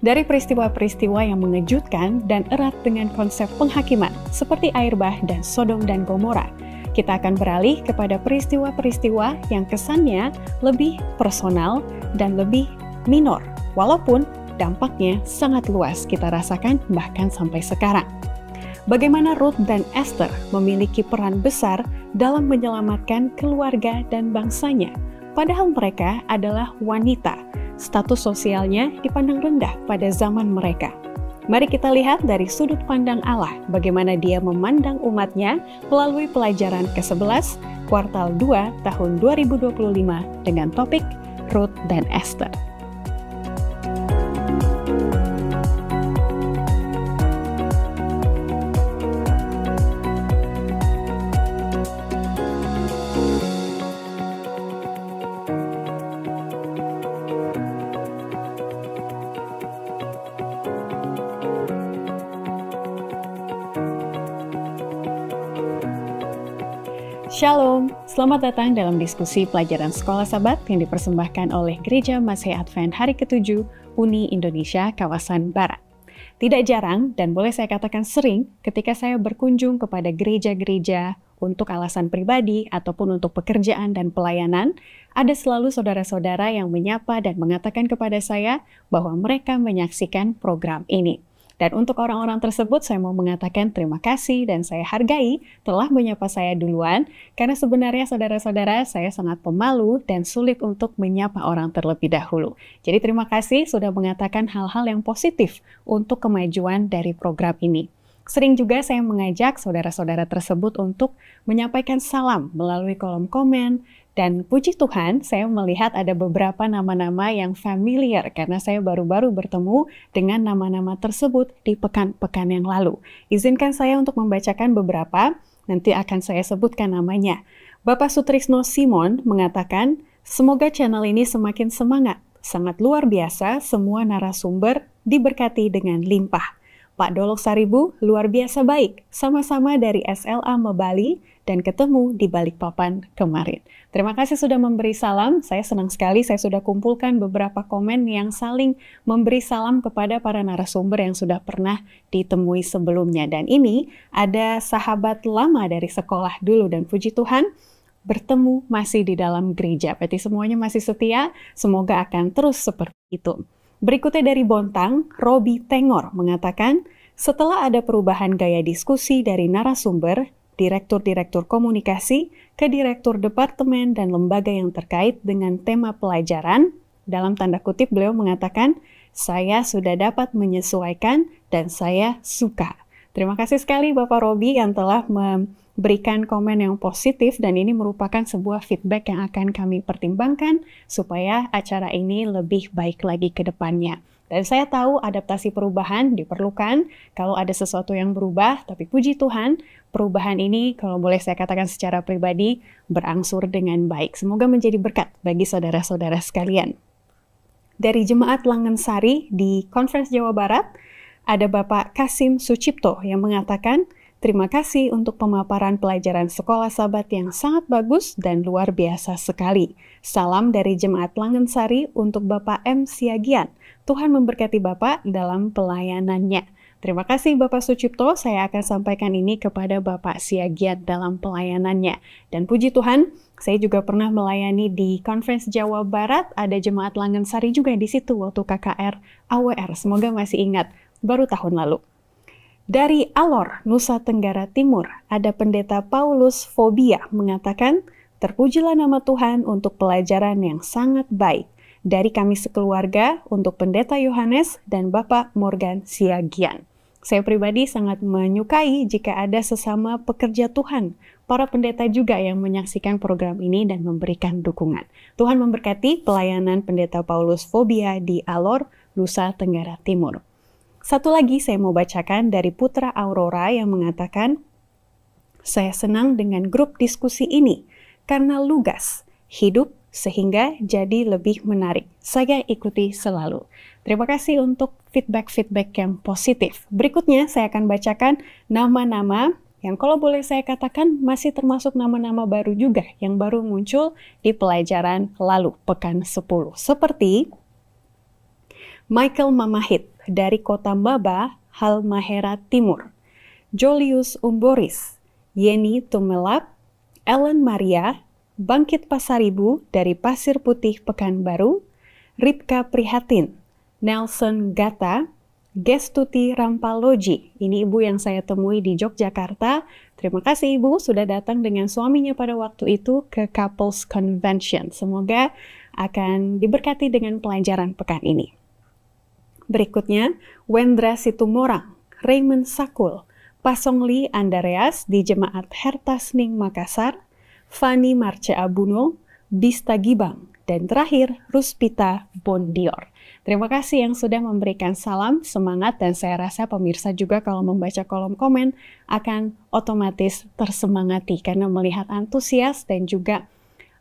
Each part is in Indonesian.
Dari peristiwa-peristiwa yang mengejutkan dan erat dengan konsep penghakiman, seperti air bah dan Sodom dan Gomora, kita akan beralih kepada peristiwa-peristiwa yang kesannya lebih personal dan lebih minor, walaupun dampaknya sangat luas kita rasakan bahkan sampai sekarang. Bagaimana Ruth dan Esther memiliki peran besar dalam menyelamatkan keluarga dan bangsanya, padahal mereka adalah wanita. Status sosialnya dipandang rendah pada zaman mereka. Mari kita lihat dari sudut pandang Allah bagaimana Dia memandang umatnya melalui pelajaran ke-11 kuartal 2 tahun 2025 dengan topik Ruth dan Esther. Shalom, selamat datang dalam diskusi pelajaran Sekolah Sabat yang dipersembahkan oleh Gereja Masehi Advent Hari ke-7 Uni Indonesia Kawasan Barat. Tidak jarang dan boleh saya katakan sering ketika saya berkunjung kepada gereja-gereja untuk alasan pribadi ataupun untuk pekerjaan dan pelayanan, ada selalu saudara-saudara yang menyapa dan mengatakan kepada saya bahwa mereka menyaksikan program ini. Dan untuk orang-orang tersebut saya mau mengatakan terima kasih dan saya hargai telah menyapa saya duluan, karena sebenarnya saudara-saudara saya sangat pemalu dan sulit untuk menyapa orang terlebih dahulu. Jadi terima kasih sudah mengatakan hal-hal yang positif untuk kemajuan dari program ini. Sering juga saya mengajak saudara-saudara tersebut untuk menyampaikan salam melalui kolom komen. Dan puji Tuhan, saya melihat ada beberapa nama-nama yang familiar karena saya baru-baru bertemu dengan nama-nama tersebut di pekan-pekan yang lalu. Izinkan saya untuk membacakan beberapa, nanti akan saya sebutkan namanya. Bapak Sutrisno Simon mengatakan, semoga channel ini semakin semangat, sangat luar biasa, semua narasumber diberkati dengan limpah. Pak Dolok Saribu, luar biasa baik, sama-sama dari SLA Mebali dan ketemu di Balikpapan kemarin. Terima kasih sudah memberi salam, saya senang sekali saya sudah kumpulkan beberapa komen yang saling memberi salam kepada para narasumber yang sudah pernah ditemui sebelumnya. Dan ini ada sahabat lama dari sekolah dulu dan puji Tuhan, bertemu masih di dalam gereja. Berarti semuanya masih setia, semoga akan terus seperti itu. Berikutnya dari Bontang, Robi Tengor mengatakan, setelah ada perubahan gaya diskusi dari narasumber, direktur-direktur komunikasi, ke direktur departemen dan lembaga yang terkait dengan tema pelajaran, dalam tanda kutip beliau mengatakan, saya sudah dapat menyesuaikan dan saya suka. Terima kasih sekali Bapak Robi yang telah memberikan komen yang positif dan ini merupakan sebuah feedback yang akan kami pertimbangkan supaya acara ini lebih baik lagi ke depannya. Dan saya tahu adaptasi perubahan diperlukan kalau ada sesuatu yang berubah, tapi puji Tuhan perubahan ini kalau boleh saya katakan secara pribadi berangsur dengan baik. Semoga menjadi berkat bagi saudara-saudara sekalian. Dari Jemaat Langensari di Conference Jawa Barat, ada Bapak Kasim Sucipto yang mengatakan, terima kasih untuk pemaparan pelajaran Sekolah Sabat yang sangat bagus dan luar biasa sekali. Salam dari Jemaat Langensari untuk Bapak M. Siagian. Tuhan memberkati Bapak dalam pelayanannya. Terima kasih Bapak Sucipto, saya akan sampaikan ini kepada Bapak Siagian dalam pelayanannya. Dan puji Tuhan, saya juga pernah melayani di Conference Jawa Barat, ada Jemaat Langensari juga di situ waktu KKR AWR. Semoga masih ingat. Baru tahun lalu. Dari Alor, Nusa Tenggara Timur, ada Pendeta Paulus Fobia mengatakan, terpujilah nama Tuhan untuk pelajaran yang sangat baik. Dari kami sekeluarga untuk Pendeta Yohanes dan Bapak Morgan Siagian. Saya pribadi sangat menyukai jika ada sesama pekerja Tuhan, para pendeta juga yang menyaksikan program ini dan memberikan dukungan. Tuhan memberkati pelayanan Pendeta Paulus Fobia di Alor, Nusa Tenggara Timur. Satu lagi saya mau bacakan dari Putra Aurora yang mengatakan, saya senang dengan grup diskusi ini karena lugas, hidup sehingga jadi lebih menarik. Saya ikuti selalu. Terima kasih untuk feedback-feedback yang positif. Berikutnya saya akan bacakan nama-nama yang kalau boleh saya katakan masih termasuk nama-nama baru juga yang baru muncul di pelajaran lalu, pekan 10. Seperti Michael Mamahit, dari kota Maba, Halmahera Timur. Julius Umboris, Yeni Tumelap, Ellen Maria, Bangkit Pasaribu dari Pasir Putih Pekanbaru, Ripka Prihatin, Nelson Gata, Gestuti Rampaloji. Ini ibu yang saya temui di Yogyakarta. Terima kasih ibu sudah datang dengan suaminya pada waktu itu ke Couples Convention. Semoga akan diberkati dengan pelajaran pekan ini. Berikutnya, Wendra Situmorang, Raymond Sakul, Pasongli Andreas di Jemaat Hertasning Makassar, Fani Marce Abuno, Bista Gibang, dan terakhir Ruspita Bondior. Terima kasih yang sudah memberikan salam, semangat, dan saya rasa pemirsa juga kalau membaca kolom komen akan otomatis tersemangati karena melihat antusias dan juga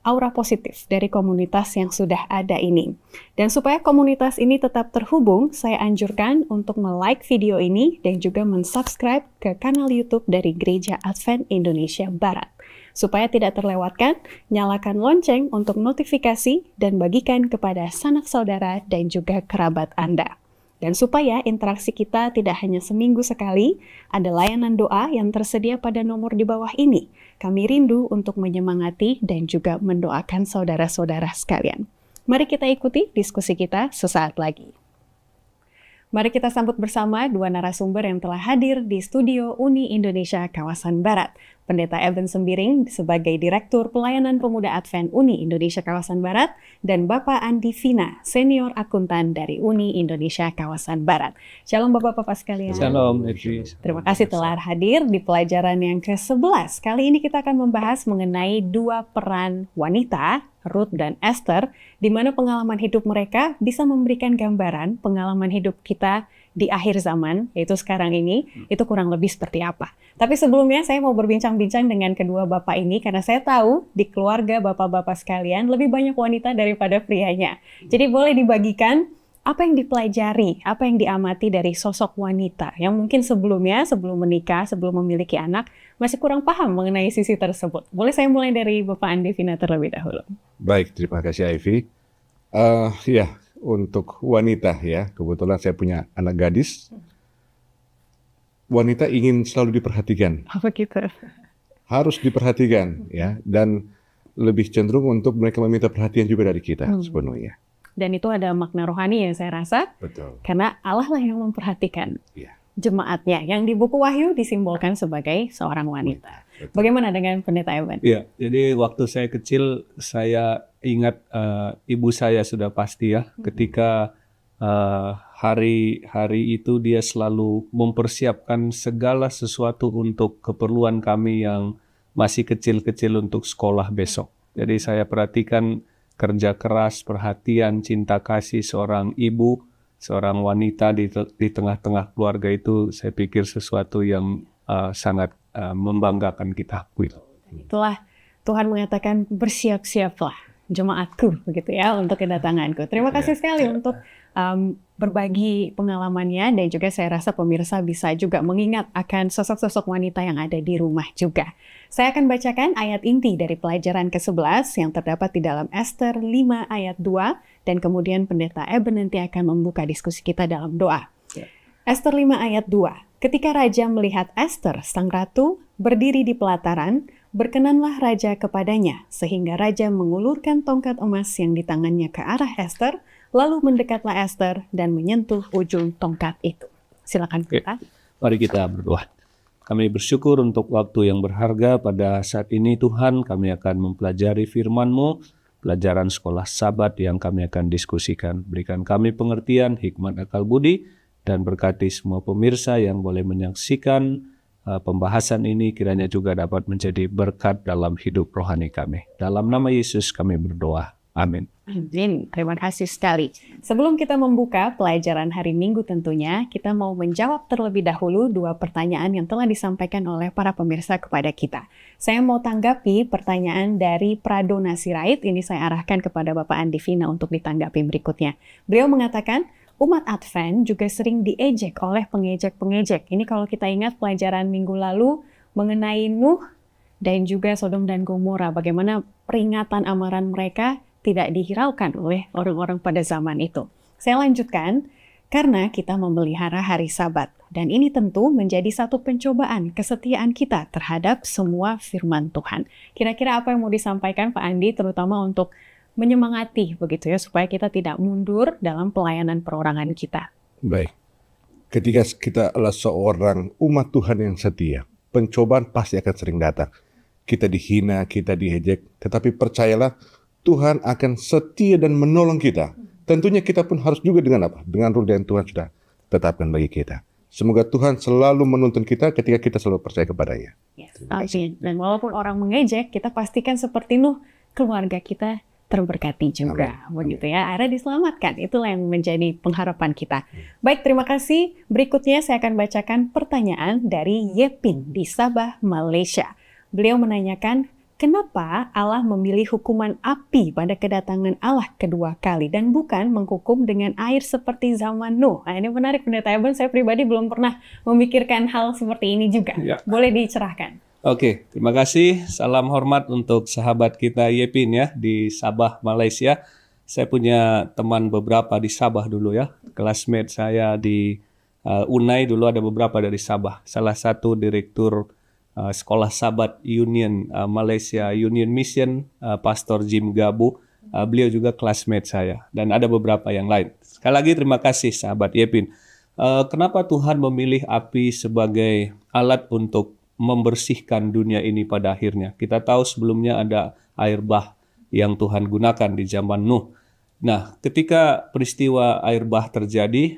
aura positif dari komunitas yang sudah ada ini. Dan supaya komunitas ini tetap terhubung, saya anjurkan untuk like video ini dan juga mensubscribe ke kanal YouTube dari Gereja Advent Indonesia Barat. Supaya tidak terlewatkan, nyalakan lonceng untuk notifikasi dan bagikan kepada sanak saudara dan juga kerabat Anda. Dan supaya interaksi kita tidak hanya seminggu sekali, ada layanan doa yang tersedia pada nomor di bawah ini. Kami rindu untuk menyemangati dan juga mendoakan saudara-saudara sekalian. Mari kita ikuti diskusi kita sesaat lagi. Mari kita sambut bersama dua narasumber yang telah hadir di studio Uni Indonesia Kawasan Barat. Pendeta Eben Sembiring sebagai Direktur Pelayanan Pemuda Advent Uni Indonesia Kawasan Barat dan Bapak Andi Vina, Senior Akuntan dari Uni Indonesia Kawasan Barat. Shalom Bapak-Bapak sekalian. Shalom, Edri. Terima kasih telah hadir di pelajaran yang ke-11. Kali ini kita akan membahas mengenai dua peran wanita, Ruth dan Esther, di mana pengalaman hidup mereka bisa memberikan gambaran pengalaman hidup kita di akhir zaman, yaitu sekarang ini, itu kurang lebih seperti apa. Tapi sebelumnya saya mau berbincang-bincang dengan kedua bapak ini, karena saya tahu di keluarga bapak-bapak sekalian lebih banyak wanita daripada prianya. Jadi boleh dibagikan apa yang dipelajari, apa yang diamati dari sosok wanita, yang mungkin sebelumnya, sebelum menikah, sebelum memiliki anak, masih kurang paham mengenai sisi tersebut. Boleh saya mulai dari Bapak Andi Vina terlebih dahulu. Baik, terima kasih Ivy. Ya, untuk wanita ya, kebetulan saya punya anak gadis. Wanita ingin selalu diperhatikan. Apa gitu? Harus diperhatikan ya, dan lebih cenderung untuk mereka meminta perhatian juga dari kita sepenuhnya. Dan itu ada makna rohani yang saya rasa. Betul. Karena Allah lah yang memperhatikan jemaatnya, yang di buku Wahyu disimbolkan sebagai seorang wanita. Betul. Bagaimana dengan Pendeta Ewan? Iya, jadi waktu saya kecil saya ingat ibu saya sudah pasti ya, ketika hari itu dia selalu mempersiapkan segala sesuatu untuk keperluan kami yang masih kecil-kecil untuk sekolah besok. Jadi saya perhatikan kerja keras, perhatian, cinta kasih seorang ibu, seorang wanita di tengah-tengah keluarga itu, saya pikir sesuatu yang sangat membanggakan kita. Itulah Tuhan mengatakan bersiap-siaplah jemaatku, begitu ya, untuk kedatanganku. Terima kasih sekali untuk berbagi pengalamannya, dan juga saya rasa pemirsa bisa juga mengingat akan sosok-sosok wanita yang ada di rumah juga. Saya akan bacakan ayat inti dari pelajaran ke-11 yang terdapat di dalam Esther 5 ayat 2, dan kemudian Pendeta Eben nanti akan membuka diskusi kita dalam doa. Esther 5 ayat 2. Ketika raja melihat Esther, sang ratu, berdiri di pelataran, berkenanlah raja kepadanya, sehingga raja mengulurkan tongkat emas yang di tangannya ke arah Esther, lalu mendekatlah Esther dan menyentuh ujung tongkat itu. Silakan kita. Mari kita berdoa. Kami bersyukur untuk waktu yang berharga pada saat ini Tuhan, kami akan mempelajari firman-Mu, pelajaran sekolah Sabat yang kami akan diskusikan. Berikan kami pengertian, hikmat akal budi, dan berkati semua pemirsa yang boleh menyaksikan pembahasan ini, kiranya juga dapat menjadi berkat dalam hidup rohani kami. Dalam nama Yesus kami berdoa. Amin. Amin. Terima kasih sekali. Sebelum kita membuka pelajaran hari Minggu tentunya, kita mau menjawab terlebih dahulu dua pertanyaan yang telah disampaikan oleh para pemirsa kepada kita. Saya mau tanggapi pertanyaan dari Pradona Sirait, ini saya arahkan kepada Bapak Andi Vina untuk ditanggapi berikutnya. Beliau mengatakan, umat Advent juga sering diejek oleh pengejek-pengejek. Ini kalau kita ingat pelajaran minggu lalu mengenai Nuh dan juga Sodom dan Gomora, bagaimana peringatan amaran mereka tidak dihiraukan oleh orang-orang pada zaman itu. Saya lanjutkan, karena kita memelihara hari Sabat. Dan ini tentu menjadi satu pencobaan kesetiaan kita terhadap semua firman Tuhan. Kira-kira apa yang mau disampaikan Pak Andi, terutama untuk menyemangati begitu ya, supaya kita tidak mundur dalam pelayanan perorangan kita. Baik. Ketika kita adalah seorang umat Tuhan yang setia, pencobaan pasti akan sering datang. Kita dihina, kita diejek, tetapi percayalah Tuhan akan setia dan menolong kita. Tentunya kita pun harus juga dengan apa? Dengan roh yang Tuhan sudah tetapkan bagi kita. Semoga Tuhan selalu menuntun kita ketika kita selalu percaya kepada-Nya. Yes. Dan walaupun orang mengejek, kita pastikan seperti Nuh, keluarga kita terberkati juga. Amin. Begitu ya, akhirnya diselamatkan. Itulah yang menjadi pengharapan kita. Baik, terima kasih. Berikutnya saya akan bacakan pertanyaan dari Yepin di Sabah, Malaysia. Beliau menanyakan, kenapa Allah memilih hukuman api pada kedatangan Allah kedua kali dan bukan menghukum dengan air seperti zaman Nuh? Nah, ini menarik, Pendeta Eben. Saya pribadi belum pernah memikirkan hal seperti ini juga. Ya. Boleh dicerahkan? Oke, terima kasih. Salam hormat untuk sahabat kita Yepin ya di Sabah, Malaysia. Saya punya teman beberapa di Sabah dulu ya. Classmate saya di Unai dulu ada beberapa dari Sabah. Salah satu direktur Sekolah Sabat Union Malaysia Union Mission, Pastor Jim Gabu, beliau juga classmate saya, dan ada beberapa yang lain. Sekali lagi terima kasih sahabat Yepin. Kenapa Tuhan memilih api sebagai alat untuk membersihkan dunia ini pada akhirnya? Kita tahu sebelumnya ada air bah yang Tuhan gunakan di zaman Nuh. Nah, ketika peristiwa air bah terjadi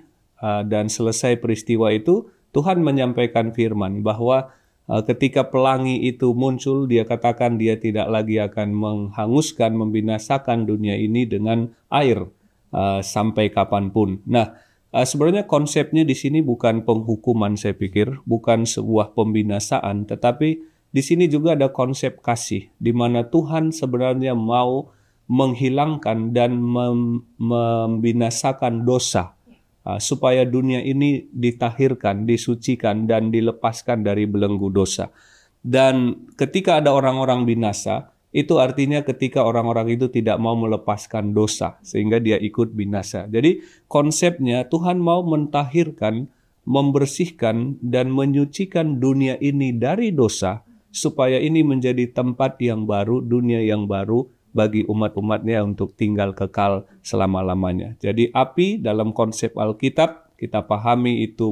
dan selesai peristiwa itu, Tuhan menyampaikan firman bahwa ketika pelangi itu muncul, dia katakan dia tidak lagi akan menghanguskan, membinasakan dunia ini dengan air sampai kapanpun. Nah, sebenarnya konsepnya di sini bukan penghukuman, saya pikir, bukan sebuah pembinasaan, tetapi di sini juga ada konsep kasih, di mana Tuhan sebenarnya mau menghilangkan dan membinasakan dosa. Supaya dunia ini ditahirkan, disucikan, dan dilepaskan dari belenggu dosa. Dan ketika ada orang-orang binasa, itu artinya ketika orang-orang itu tidak mau melepaskan dosa, sehingga dia ikut binasa. Jadi konsepnya Tuhan mau mentahirkan, membersihkan, dan menyucikan dunia ini dari dosa, supaya ini menjadi tempat yang baru, dunia yang baru, bagi umat-umatnya untuk tinggal kekal selama-lamanya. Jadi api dalam konsep Alkitab, kita pahami itu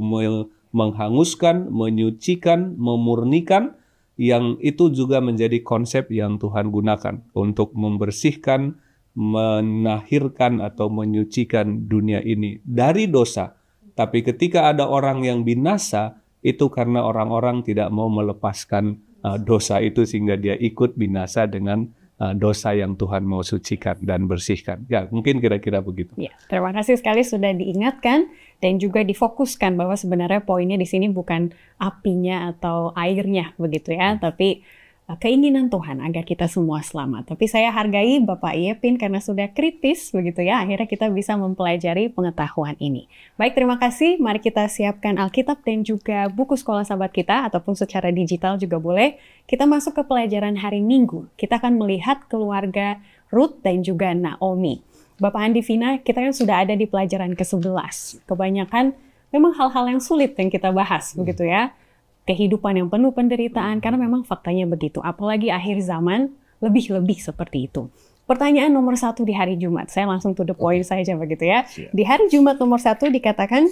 menghanguskan, menyucikan, memurnikan, yang itu juga menjadi konsep yang Tuhan gunakan untuk membersihkan, menahirkan atau menyucikan dunia ini dari dosa. Tapi ketika ada orang yang binasa, itu karena orang-orang tidak mau melepaskan dosa itu sehingga dia ikut binasa dengan dosa yang Tuhan mau sucikan dan bersihkan. Ya, mungkin kira-kira begitu. Ya, terima kasih sekali sudah diingatkan dan juga difokuskan bahwa sebenarnya poinnya di sini bukan apinya atau airnya begitu ya, tapi keinginan Tuhan agar kita semua selamat. Tapi saya hargai Bapak Yepin karena sudah kritis begitu ya, akhirnya kita bisa mempelajari pengetahuan ini. Baik, terima kasih. Mari kita siapkan Alkitab dan juga buku sekolah sahabat kita, ataupun secara digital juga boleh. Kita masuk ke pelajaran hari Minggu. Kita akan melihat keluarga Ruth dan juga Naomi. Bapak Andi Vina, kita kan sudah ada di pelajaran ke-11. Kebanyakan memang hal-hal yang sulit yang kita bahas begitu ya. Kehidupan yang penuh penderitaan, karena memang faktanya begitu. Apalagi akhir zaman, lebih-lebih seperti itu. Pertanyaan nomor 1 di hari Jumat, saya langsung to the point saja begitu ya. Di hari Jumat nomor 1 dikatakan,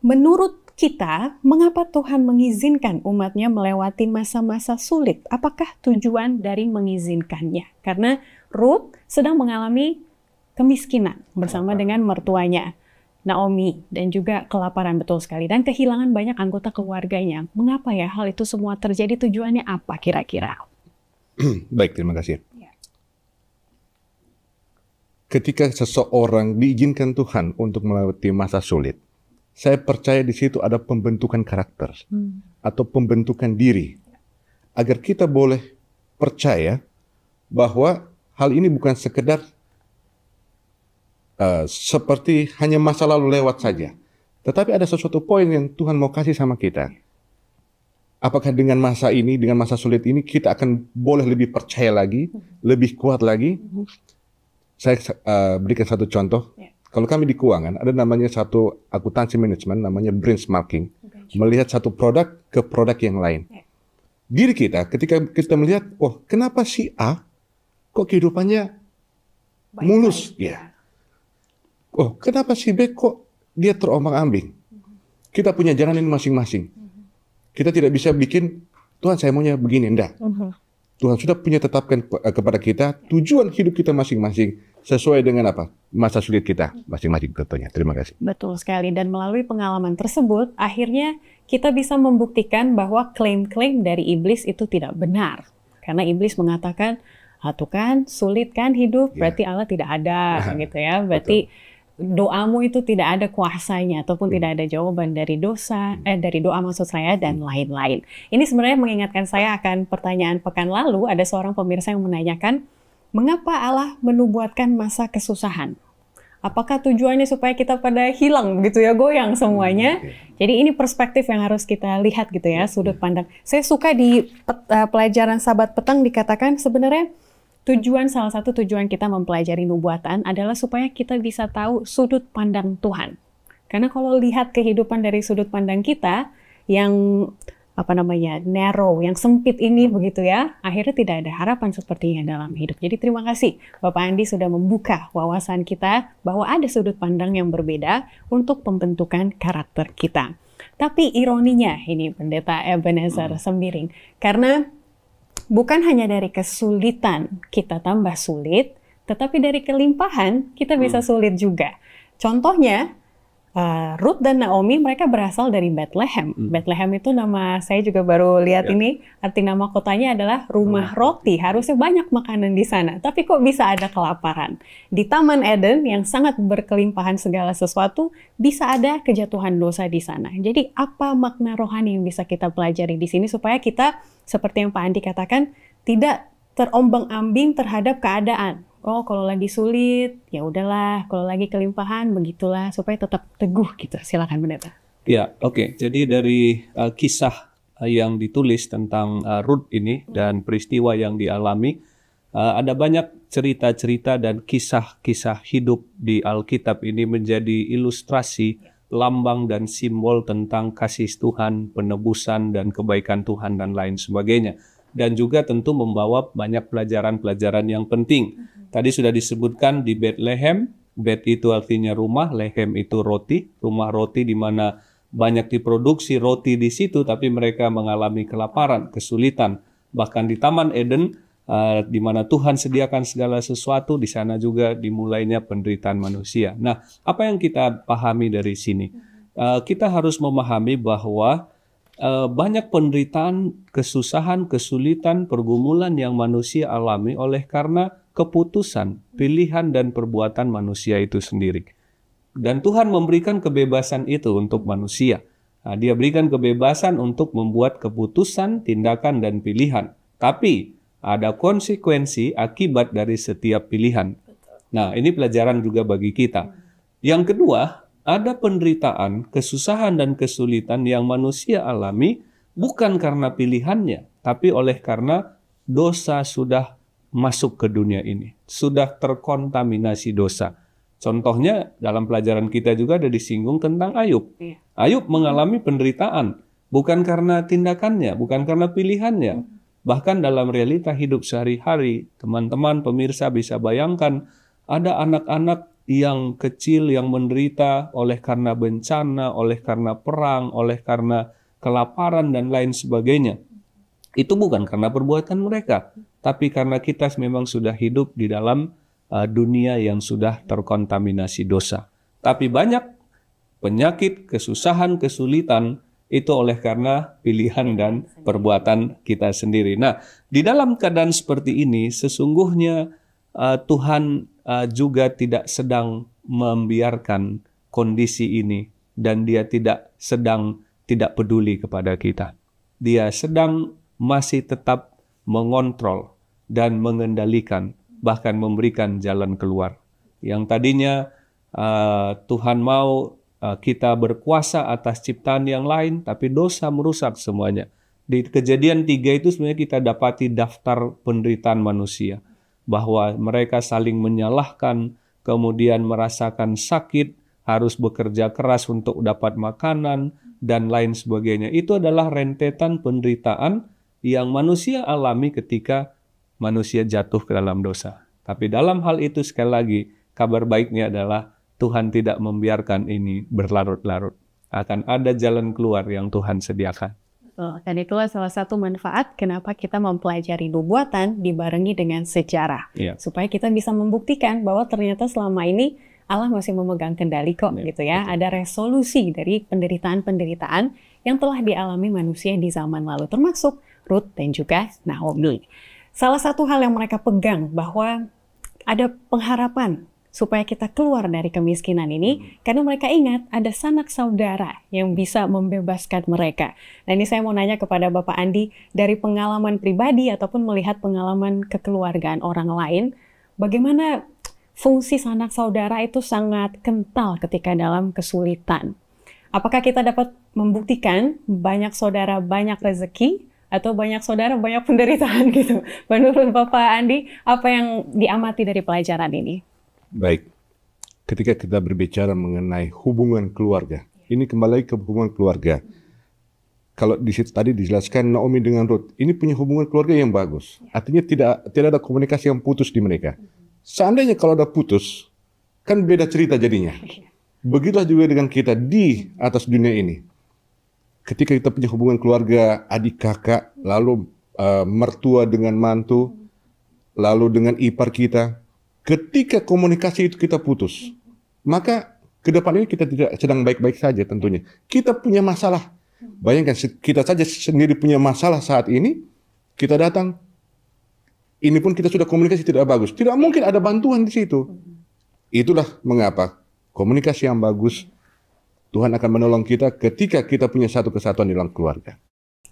menurut kita, mengapa Tuhan mengizinkan umatnya melewati masa-masa sulit? Apakah tujuan dari mengizinkannya? Karena Ruth sedang mengalami kemiskinan bersama dengan mertuanya, Naomi, dan juga kelaparan betul sekali, dan kehilangan banyak anggota keluarganya. Mengapa ya hal itu semua terjadi? Tujuannya apa kira-kira? Baik, terima kasih. Ketika seseorang diizinkan Tuhan untuk melewati masa sulit, saya percaya di situ ada pembentukan karakter atau pembentukan diri, agar kita boleh percaya bahwa hal ini bukan sekedar seperti hanya masa lalu lewat saja. Tetapi ada sesuatu poin yang Tuhan mau kasih sama kita. Apakah dengan masa ini, dengan masa sulit ini, kita akan boleh lebih percaya lagi, lebih kuat lagi? Saya berikan satu contoh. Kalau kami di keuangan, ada namanya satu akuntansi manajemen, namanya benchmarking. Melihat satu produk ke produk yang lain. Diri kita, ketika kita melihat, oh kenapa si A kok kehidupannya mulus? Ya. Oh kenapa si B kok dia terombang-ambing? Kita punya jalan ini masing-masing. Kita tidak bisa bikin, Tuhan saya maunya begini, enggak. Tuhan sudah punya tetapkan kepada kita tujuan hidup kita masing-masing sesuai dengan apa? Masa sulit kita masing-masing tentunya. Terima kasih. Betul sekali, dan melalui pengalaman tersebut akhirnya kita bisa membuktikan bahwa klaim-klaim dari iblis itu tidak benar. Karena iblis mengatakan, tuh kan sulit kan hidup, berarti Allah tidak ada gitu ya. Berarti doamu itu tidak ada kuasanya ataupun tidak ada jawaban dari dari doa maksud saya, dan lain-lain. Ini sebenarnya mengingatkan saya akan pertanyaan pekan lalu. Ada seorang pemirsa yang menanyakan, mengapa Allah menubuatkan masa kesusahan? Apakah tujuannya supaya kita pada hilang gitu ya, goyang semuanya? Jadi ini perspektif yang harus kita lihat gitu ya, sudut pandang. Saya suka di pelajaran Sabat petang dikatakan sebenarnya salah satu tujuan kita mempelajari nubuatan adalah supaya kita bisa tahu sudut pandang Tuhan. Karena kalau lihat kehidupan dari sudut pandang kita yang narrow, yang sempit ini begitu ya, akhirnya tidak ada harapan sepertinya dalam hidup. Jadi terima kasih Bapak Andi sudah membuka wawasan kita bahwa ada sudut pandang yang berbeda untuk pembentukan karakter kita. Tapi ironinya ini Pendeta Ebenezer Sembiring, karena bukan hanya dari kesulitan kita tambah sulit, tetapi dari kelimpahan kita bisa sulit juga. Contohnya, Ruth dan Naomi mereka berasal dari Bethlehem. Bethlehem itu nama, saya juga baru lihat ini, arti nama kotanya adalah rumah roti. Harusnya banyak makanan di sana, tapi kok bisa ada kelaparan? Di Taman Eden yang sangat berkelimpahan segala sesuatu, bisa ada kejatuhan dosa di sana. Jadi apa makna rohani yang bisa kita pelajari di sini supaya kita, seperti yang Pak Andi katakan, tidak terombang-ambing terhadap keadaan. Oh, kalau lagi sulit, ya udahlah. Kalau lagi kelimpahan, begitulah. Supaya tetap teguh gitu. Silakan Pendeta. Ya, oke. Jadi dari kisah yang ditulis tentang Ruth ini dan peristiwa yang dialami, ada banyak cerita-cerita dan kisah-kisah hidup di Alkitab ini menjadi ilustrasi, lambang dan simbol tentang kasih Tuhan, penebusan dan kebaikan Tuhan dan lain sebagainya. Dan juga tentu membawa banyak pelajaran-pelajaran yang penting. Tadi sudah disebutkan di Bethlehem, Beth itu artinya rumah, Lehem itu roti, rumah roti di mana banyak diproduksi roti di situ, tapi mereka mengalami kelaparan, kesulitan. Bahkan di Taman Eden, di mana Tuhan sediakan segala sesuatu, di sana juga dimulainya penderitaan manusia. Nah, apa yang kita pahami dari sini? Kita harus memahami bahwa banyak penderitaan, kesusahan, kesulitan, pergumulan yang manusia alami oleh karena keputusan, pilihan, dan perbuatan manusia itu sendiri. Dan Tuhan memberikan kebebasan itu untuk manusia. Nah, Dia berikan kebebasan untuk membuat keputusan, tindakan, dan pilihan. Tapi ada konsekuensi akibat dari setiap pilihan. Nah, ini pelajaran juga bagi kita. Yang kedua, ada penderitaan, kesusahan, dan kesulitan yang manusia alami bukan karena pilihannya, tapi oleh karena dosa sudah masuk ke dunia ini, sudah terkontaminasi dosa. Contohnya dalam pelajaran kita juga ada disinggung tentang Ayub. Ayub mengalami penderitaan bukan karena tindakannya, bukan karena pilihannya. Bahkan dalam realita hidup sehari-hari, teman-teman pemirsa bisa bayangkan ada anak-anak yang kecil yang menderita oleh karena bencana, oleh karena perang, oleh karena kelaparan dan lain sebagainya. Itu bukan karena perbuatan mereka, tapi karena kita memang sudah hidup di dalam dunia yang sudah terkontaminasi dosa. Tapi banyak penyakit, kesusahan, kesulitan itu oleh karena pilihan dan perbuatan kita sendiri. Nah, di dalam keadaan seperti ini, sesungguhnya Tuhan juga tidak sedang membiarkan kondisi ini, dan Dia tidak peduli kepada kita. Dia sedang masih tetap mengontrol dan mengendalikan, bahkan memberikan jalan keluar. Yang tadinya Tuhan mau kita berkuasa atas ciptaan yang lain, tapi dosa merusak semuanya. Di Kejadian 3 itu sebenarnya kita dapati daftar penderitaan manusia, bahwa mereka saling menyalahkan, kemudian merasakan sakit, harus bekerja keras untuk dapat makanan, dan lain sebagainya. Itu adalah rentetan penderitaan yang manusia alami ketika manusia jatuh ke dalam dosa. Tapi dalam hal itu sekali lagi, kabar baiknya adalah Tuhan tidak membiarkan ini berlarut-larut. Akan ada jalan keluar yang Tuhan sediakan. Dan itulah salah satu manfaat kenapa kita mempelajari nubuatan dibarengi dengan sejarah. Supaya kita bisa membuktikan bahwa ternyata selama ini Allah masih memegang kendali kok gitu ya. Betul. Ada resolusi dari penderitaan-penderitaan yang telah dialami manusia di zaman lalu. Termasuk Ruth dan juga Naomi. Salah satu hal yang mereka pegang bahwa ada pengharapan supaya kita keluar dari kemiskinan ini, karena mereka ingat ada sanak saudara yang bisa membebaskan mereka. Nah ini saya mau nanya kepada Bapak Andi, dari pengalaman pribadi ataupun melihat pengalaman kekeluargaan orang lain, bagaimana fungsi sanak saudara itu sangat kental ketika dalam kesulitan. Apakah kita dapat membuktikan banyak saudara banyak rezeki, atau banyak saudara banyak penderitaan gitu? Menurut Bapak Andi, apa yang diamati dari pelajaran ini? Baik, ketika kita berbicara mengenai hubungan keluarga, ini kembali ke hubungan keluarga. Kalau di situ tadi dijelaskan Naomi dengan Ruth, ini punya hubungan keluarga yang bagus. Artinya tidak ada komunikasi yang putus di mereka. Seandainya kalau ada putus, kan beda cerita jadinya. Begitulah juga dengan kita di atas dunia ini. Ketika kita punya hubungan keluarga, adik kakak, lalu mertua dengan mantu, lalu dengan ipar kita, ketika komunikasi itu kita putus, maka ke depan ini kita tidak sedang baik-baik saja tentunya. Kita punya masalah. Bayangkan kita saja sendiri punya masalah saat ini, kita datang, ini pun kita sudah komunikasi tidak bagus. Tidak mungkin ada bantuan di situ. Itulah mengapa komunikasi yang bagus, Tuhan akan menolong kita ketika kita punya satu kesatuan di dalam keluarga.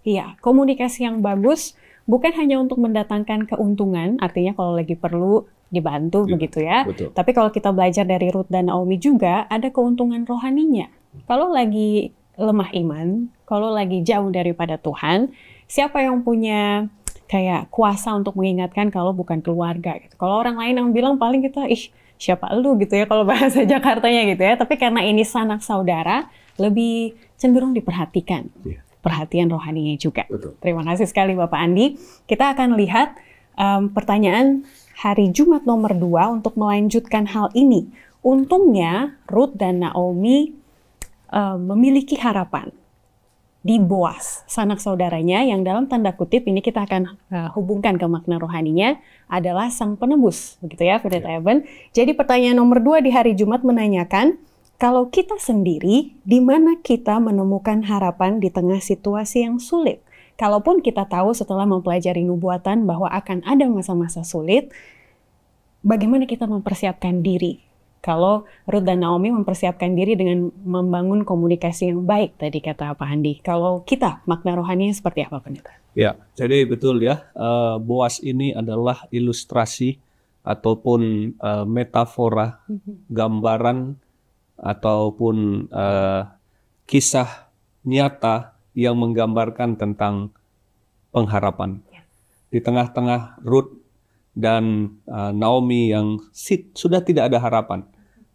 Iya, komunikasi yang bagus bukan hanya untuk mendatangkan keuntungan, artinya kalau lagi perlu dibantu begitu ya. Betul. Tapi kalau kita belajar dari Ruth dan Naomi juga ada keuntungan rohaninya. Kalau lagi lemah iman, kalau lagi jauh daripada Tuhan, siapa yang punya kayak kuasa untuk mengingatkan kalau bukan keluarga gitu. Kalau orang lain yang bilang paling kita siapa lu gitu ya kalau bahasa Jakartanya gitu ya. Tapi karena ini sanak saudara lebih cenderung diperhatikan. Perhatian rohaninya juga. Betul. Terima kasih sekali Bapak Andi. Kita akan lihat pertanyaan hari Jumat nomor 2 untuk melanjutkan hal ini. Untungnya Ruth dan Naomi memiliki harapan di Boaz, sanak saudaranya yang dalam tanda kutip ini kita akan hubungkan ke makna rohaninya adalah sang penebus, begitu ya, Firda Eben. Jadi pertanyaan nomor 2 di hari Jumat menanyakan, kalau kita sendiri, di mana kita menemukan harapan di tengah situasi yang sulit? Kalaupun kita tahu setelah mempelajari nubuatan bahwa akan ada masa-masa sulit, bagaimana kita mempersiapkan diri? Kalau Ruth dan Naomi mempersiapkan diri dengan membangun komunikasi yang baik, tadi kata Pak Andi. Kalau kita, makna rohaninya seperti apa, Pendeta? Ya, jadi betul ya, Boaz ini adalah ilustrasi ataupun metafora, gambaran ataupun kisah nyata yang menggambarkan tentang pengharapan. Di tengah-tengah Ruth dan Naomi yang sudah tidak ada harapan.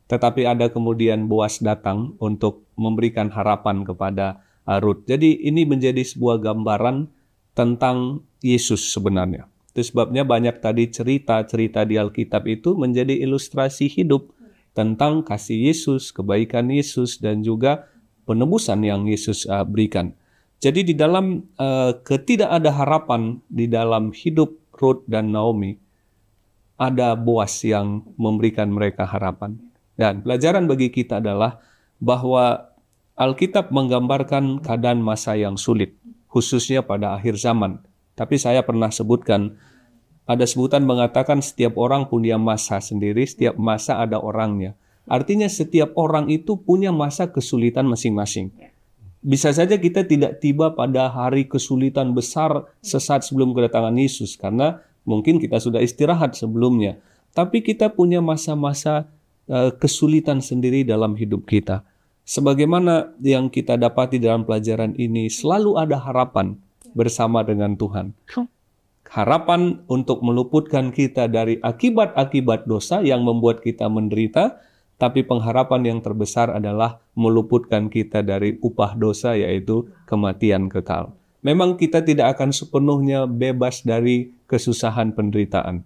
Tetapi ada kemudian Boaz datang untuk memberikan harapan kepada Ruth. Jadi ini menjadi sebuah gambaran tentang Yesus sebenarnya. Itu sebabnya banyak tadi cerita-cerita di Alkitab itu menjadi ilustrasi hidup tentang kasih Yesus, kebaikan Yesus, dan juga penebusan yang Yesus berikan. Jadi di dalam ketidak ada harapan di dalam hidup Ruth dan Naomi, ada Boaz yang memberikan mereka harapan. Dan pelajaran bagi kita adalah bahwa Alkitab menggambarkan keadaan masa yang sulit, khususnya pada akhir zaman. Tapi saya pernah sebutkan, ada sebutan mengatakan setiap orang punya masa sendiri, setiap masa ada orangnya. Artinya setiap orang itu punya masa kesulitan masing-masing. Bisa saja kita tidak tiba pada hari kesulitan besar sesaat sebelum kedatangan Yesus, karena mungkin kita sudah istirahat sebelumnya. Tapi kita punya masa-masa kesulitan sendiri dalam hidup kita. Sebagaimana yang kita dapati dalam pelajaran ini, selalu ada harapan bersama dengan Tuhan. harapan untuk meluputkan kita dari akibat-akibat dosa yang membuat kita menderita, tapi pengharapan yang terbesar adalah meluputkan kita dari upah dosa, yaitu kematian kekal. Memang kita tidak akan sepenuhnya bebas dari kesusahan penderitaan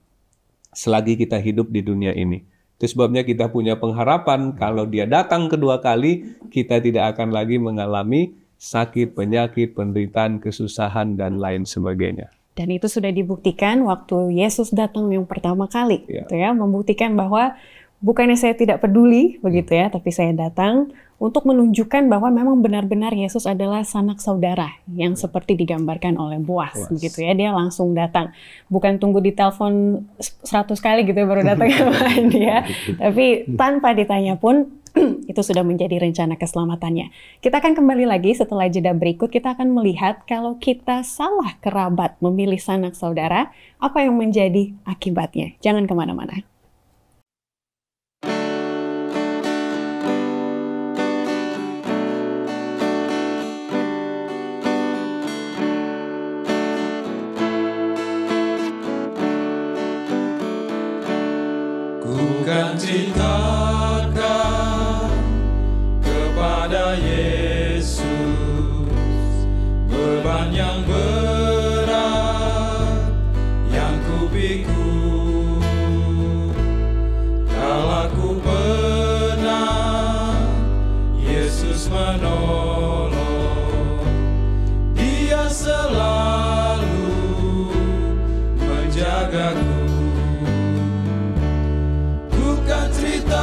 selagi kita hidup di dunia ini. Itu sebabnya kita punya pengharapan kalau Dia datang kedua kali, kita tidak akan lagi mengalami sakit, penyakit, penderitaan, kesusahan, dan lain sebagainya. Dan itu sudah dibuktikan waktu Yesus datang yang pertama kali, gitu ya, membuktikan bahwa bukannya saya tidak peduli, begitu ya, tapi saya datang untuk menunjukkan bahwa memang benar-benar Yesus adalah sanak saudara yang seperti digambarkan oleh Boaz, begitu ya. Dia langsung datang, bukan tunggu ditelepon 100 kali gitu ya baru datang ke dia, tapi tanpa ditanya pun itu sudah menjadi rencana keselamatannya. Kita akan kembali lagi setelah jeda berikut. Kita akan melihat kalau kita salah kerabat memilih sanak saudara, apa yang menjadi akibatnya. Jangan kemana-mana. Ku kan ceritakan kepada Yesus beban yang berat yang ku pikul. Kala ku pernah Yesus menolong, Dia selalu menjagaku. Ku kan ceritakan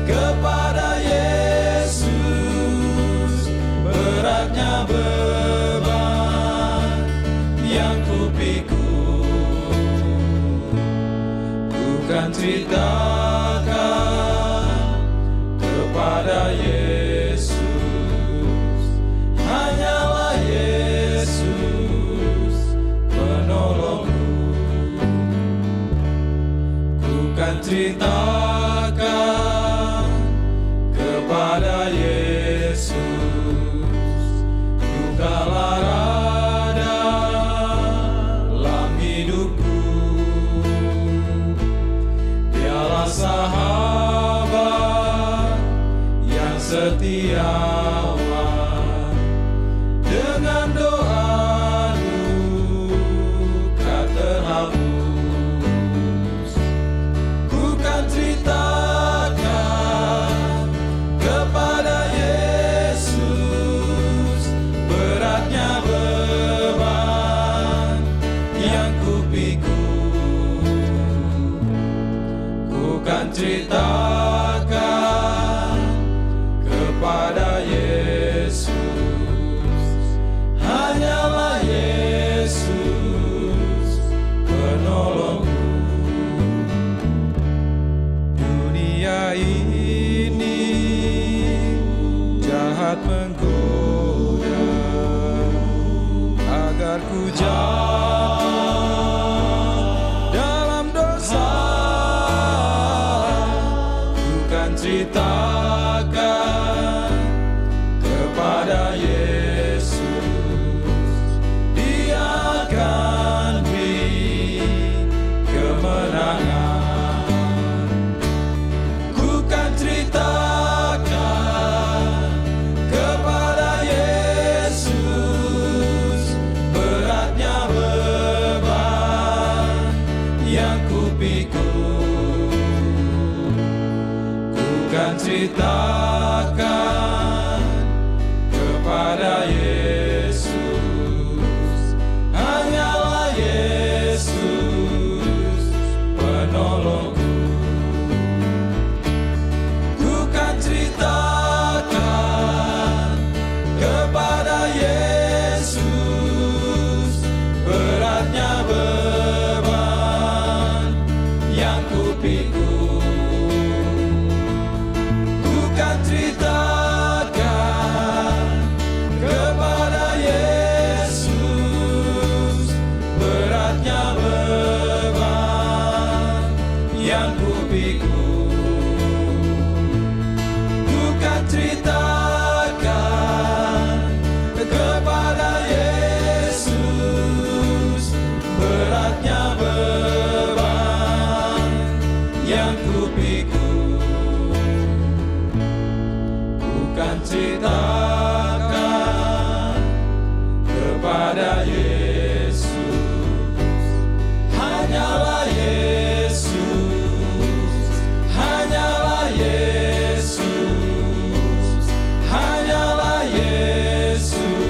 kepada Yesus beratnya beban yang ku pikul. Ku kan ceritakan kepada Yesus, hanyalah Yesus penolongku. Ku kan ceritakan kepada Yesus, dukalah rada dalam hidupku. Dialah sahabat yang setiawan, dengan doa duka terhapus. Ku kan ceritakan kepada Yesus beratnya beban yang ku pikul. Ku kan ceritakan kepada Yesus, hanyalah Yesus penolongku. Dunia ini jahat menggoda agar ku jatuh dalam dosa. Ku kan ceritakan kepada Yesus, Dia akan beri kemenangan. Ku kan ceritakan kepada Yesus beratnya kan ceritakan kepada Yesus. Hanyalah Yesus, hanyalah Yesus, hanyalah Yesus.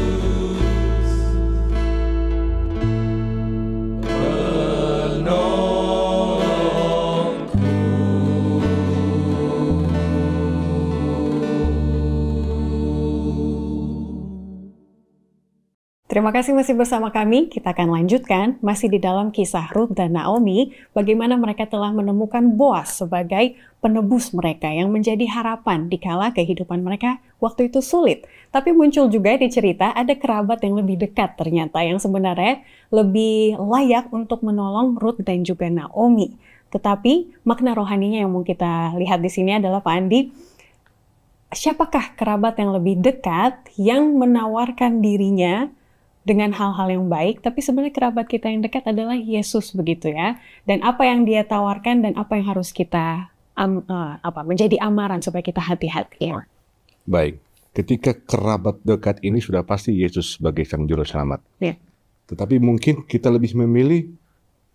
Terima kasih masih bersama kami. Kita akan lanjutkan masih di dalam kisah Ruth dan Naomi, bagaimana mereka telah menemukan Boaz sebagai penebus mereka yang menjadi harapan dikala kehidupan mereka waktu itu sulit. Tapi muncul juga di cerita ada kerabat yang lebih dekat ternyata yang sebenarnya lebih layak untuk menolong Ruth dan juga Naomi. Tetapi makna rohaninya yang mau kita lihat di sini adalah Pak Andi, siapakah kerabat yang lebih dekat yang menawarkan dirinya dengan hal-hal yang baik, tapi sebenarnya kerabat kita yang dekat adalah Yesus begitu ya. Dan apa yang dia tawarkan dan apa yang harus kita menjadi amaran supaya kita hati-hati. Baik, ketika kerabat dekat ini sudah pasti Yesus sebagai Sang Juru Selamat. Ya. Tetapi mungkin kita lebih memilih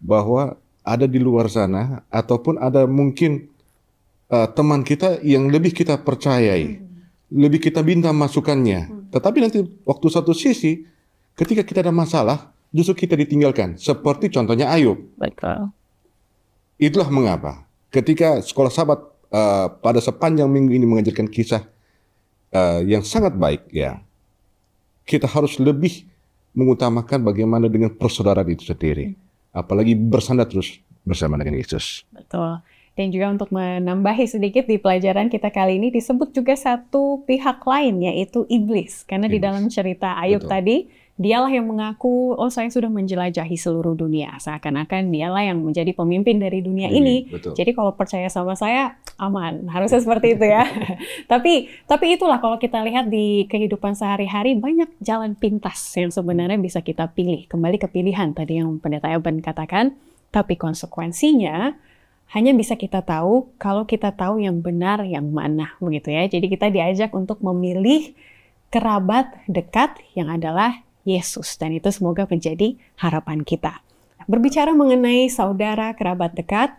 bahwa ada di luar sana, ataupun ada mungkin teman kita yang lebih kita percayai, lebih kita minta masukannya. Tetapi nanti waktu satu sisi, ketika kita ada masalah, justru kita ditinggalkan. Seperti contohnya Ayub. Betul. Itulah mengapa ketika Sekolah Sahabat pada sepanjang minggu ini mengajarkan kisah yang sangat baik, ya, kita harus lebih mengutamakan bagaimana dengan persaudaraan itu sendiri. Apalagi bersandar terus bersama dengan Yesus. Betul. Dan juga untuk menambahi sedikit di pelajaran kita kali ini disebut juga satu pihak lain, yaitu iblis. Karena di dalam cerita Ayub tadi, dialah yang mengaku, oh saya sudah menjelajahi seluruh dunia. Seakan-akan dialah yang menjadi pemimpin dari dunia ini. Betul. Jadi kalau percaya sama saya, aman. Harusnya seperti itu ya. Tapi itulah kalau kita lihat di kehidupan sehari-hari, banyak jalan pintas yang sebenarnya bisa kita pilih. Kembali ke pilihan tadi yang Pendeta Eben katakan, tapi konsekuensinya hanya bisa kita tahu kalau kita tahu yang benar yang mana, begitu ya. Jadi kita diajak untuk memilih kerabat dekat yang adalah Yesus, dan itu semoga menjadi harapan kita. Berbicara mengenai saudara kerabat dekat,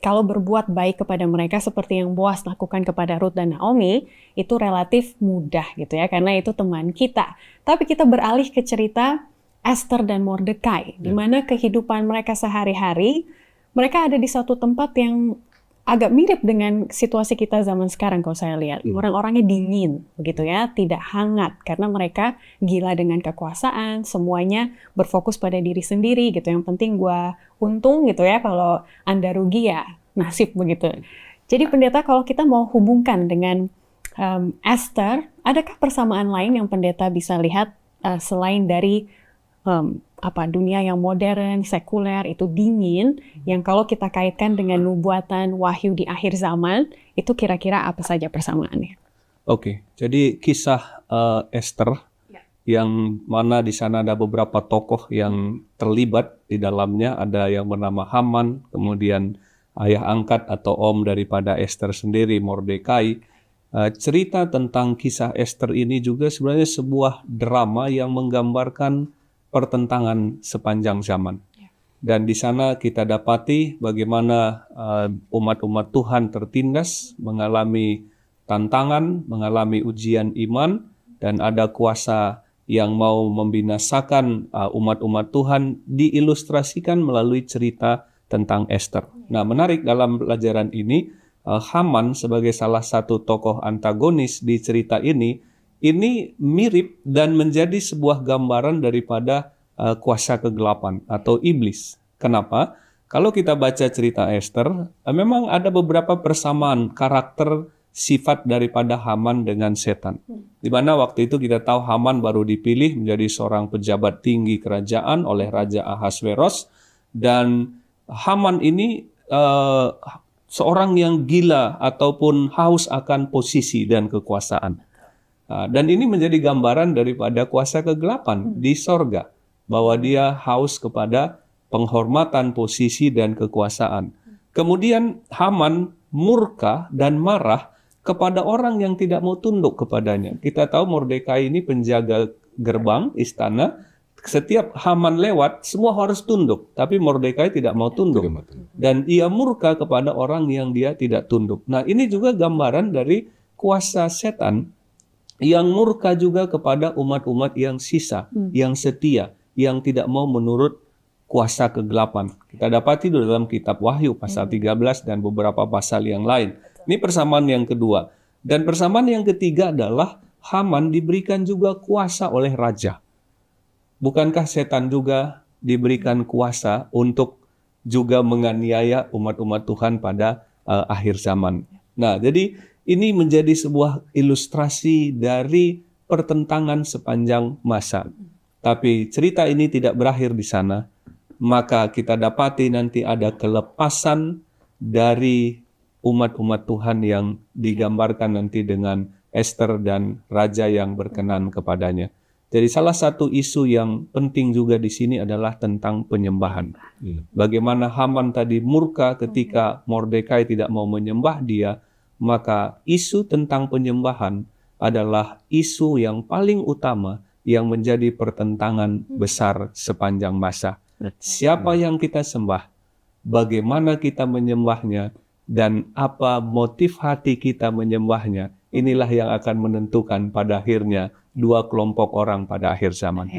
kalau berbuat baik kepada mereka seperti yang Boaz lakukan kepada Ruth dan Naomi, itu relatif mudah gitu ya, karena itu teman kita. Tapi kita beralih ke cerita Esther dan Mordekai, di mana kehidupan mereka sehari-hari, mereka ada di satu tempat yang agak mirip dengan situasi kita zaman sekarang kalau saya lihat. Orang-orangnya dingin, begitu ya, tidak hangat. Karena mereka gila dengan kekuasaan, semuanya berfokus pada diri sendiri gitu. Yang penting gua untung gitu ya, kalau Anda rugi ya nasib begitu. Jadi pendeta, kalau kita mau hubungkan dengan Esther, adakah persamaan lain yang pendeta bisa lihat selain dari dunia yang modern, sekuler, itu dingin, yang kalau kita kaitkan dengan nubuatan wahyu di akhir zaman, itu kira-kira apa saja persamaannya? Oke, jadi kisah Esther, yang mana di sana ada beberapa tokoh yang terlibat di dalamnya, ada yang bernama Haman, kemudian ayah angkat atau om daripada Esther sendiri, Mordekai. Cerita tentang kisah Esther ini juga sebenarnya sebuah drama yang menggambarkan pertentangan sepanjang zaman. Dan di sana kita dapati bagaimana umat-umat Tuhan tertindas, mengalami tantangan, mengalami ujian iman, dan ada kuasa yang mau membinasakan umat-umat Tuhan diilustrasikan melalui cerita tentang Esther. Nah, menarik dalam pelajaran ini, Haman sebagai salah satu tokoh antagonis di cerita ini mirip dan menjadi sebuah gambaran daripada kuasa kegelapan atau iblis. Kenapa? Kalau kita baca cerita Esther, memang ada beberapa persamaan karakter sifat daripada Haman dengan setan. Di mana waktu itu kita tahu Haman baru dipilih menjadi seorang pejabat tinggi kerajaan oleh Raja Ahasveros, dan Haman ini seorang yang gila ataupun haus akan posisi dan kekuasaan. Dan ini menjadi gambaran daripada kuasa kegelapan di sorga, bahwa dia haus kepada penghormatan, posisi, dan kekuasaan. Kemudian Haman murka dan marah kepada orang yang tidak mau tunduk kepadanya. Kita tahu Mordekai ini penjaga gerbang istana. Setiap Haman lewat, semua harus tunduk. Tapi Mordekai tidak mau tunduk. Dan ia murka kepada orang yang dia tidak tunduk. Nah, ini juga gambaran dari kuasa setan yang murka juga kepada umat-umat yang sisa, yang setia, yang tidak mau menurut kuasa kegelapan. Kita dapati dalam kitab Wahyu pasal 13 dan beberapa pasal yang lain. Ini persamaan yang kedua. Dan persamaan yang ketiga adalah Haman diberikan juga kuasa oleh raja. Bukankah setan juga diberikan kuasa untuk juga menganiaya umat-umat Tuhan pada akhir zaman? Nah, jadi ini menjadi sebuah ilustrasi dari pertentangan sepanjang masa. Tapi cerita ini tidak berakhir di sana. Maka kita dapati nanti ada kelepasan dari umat-umat Tuhan yang digambarkan nanti dengan Esther dan raja yang berkenan kepadanya. Jadi salah satu isu yang penting juga di sini adalah tentang penyembahan. Bagaimana Haman tadi murka ketika Mordekai tidak mau menyembah dia, maka isu tentang penyembahan adalah isu yang paling utama yang menjadi pertentangan besar sepanjang masa. Siapa yang kita sembah, bagaimana kita menyembahnya, dan apa motif hati kita menyembahnya, inilah yang akan menentukan pada akhirnya dua kelompok orang pada akhir zaman.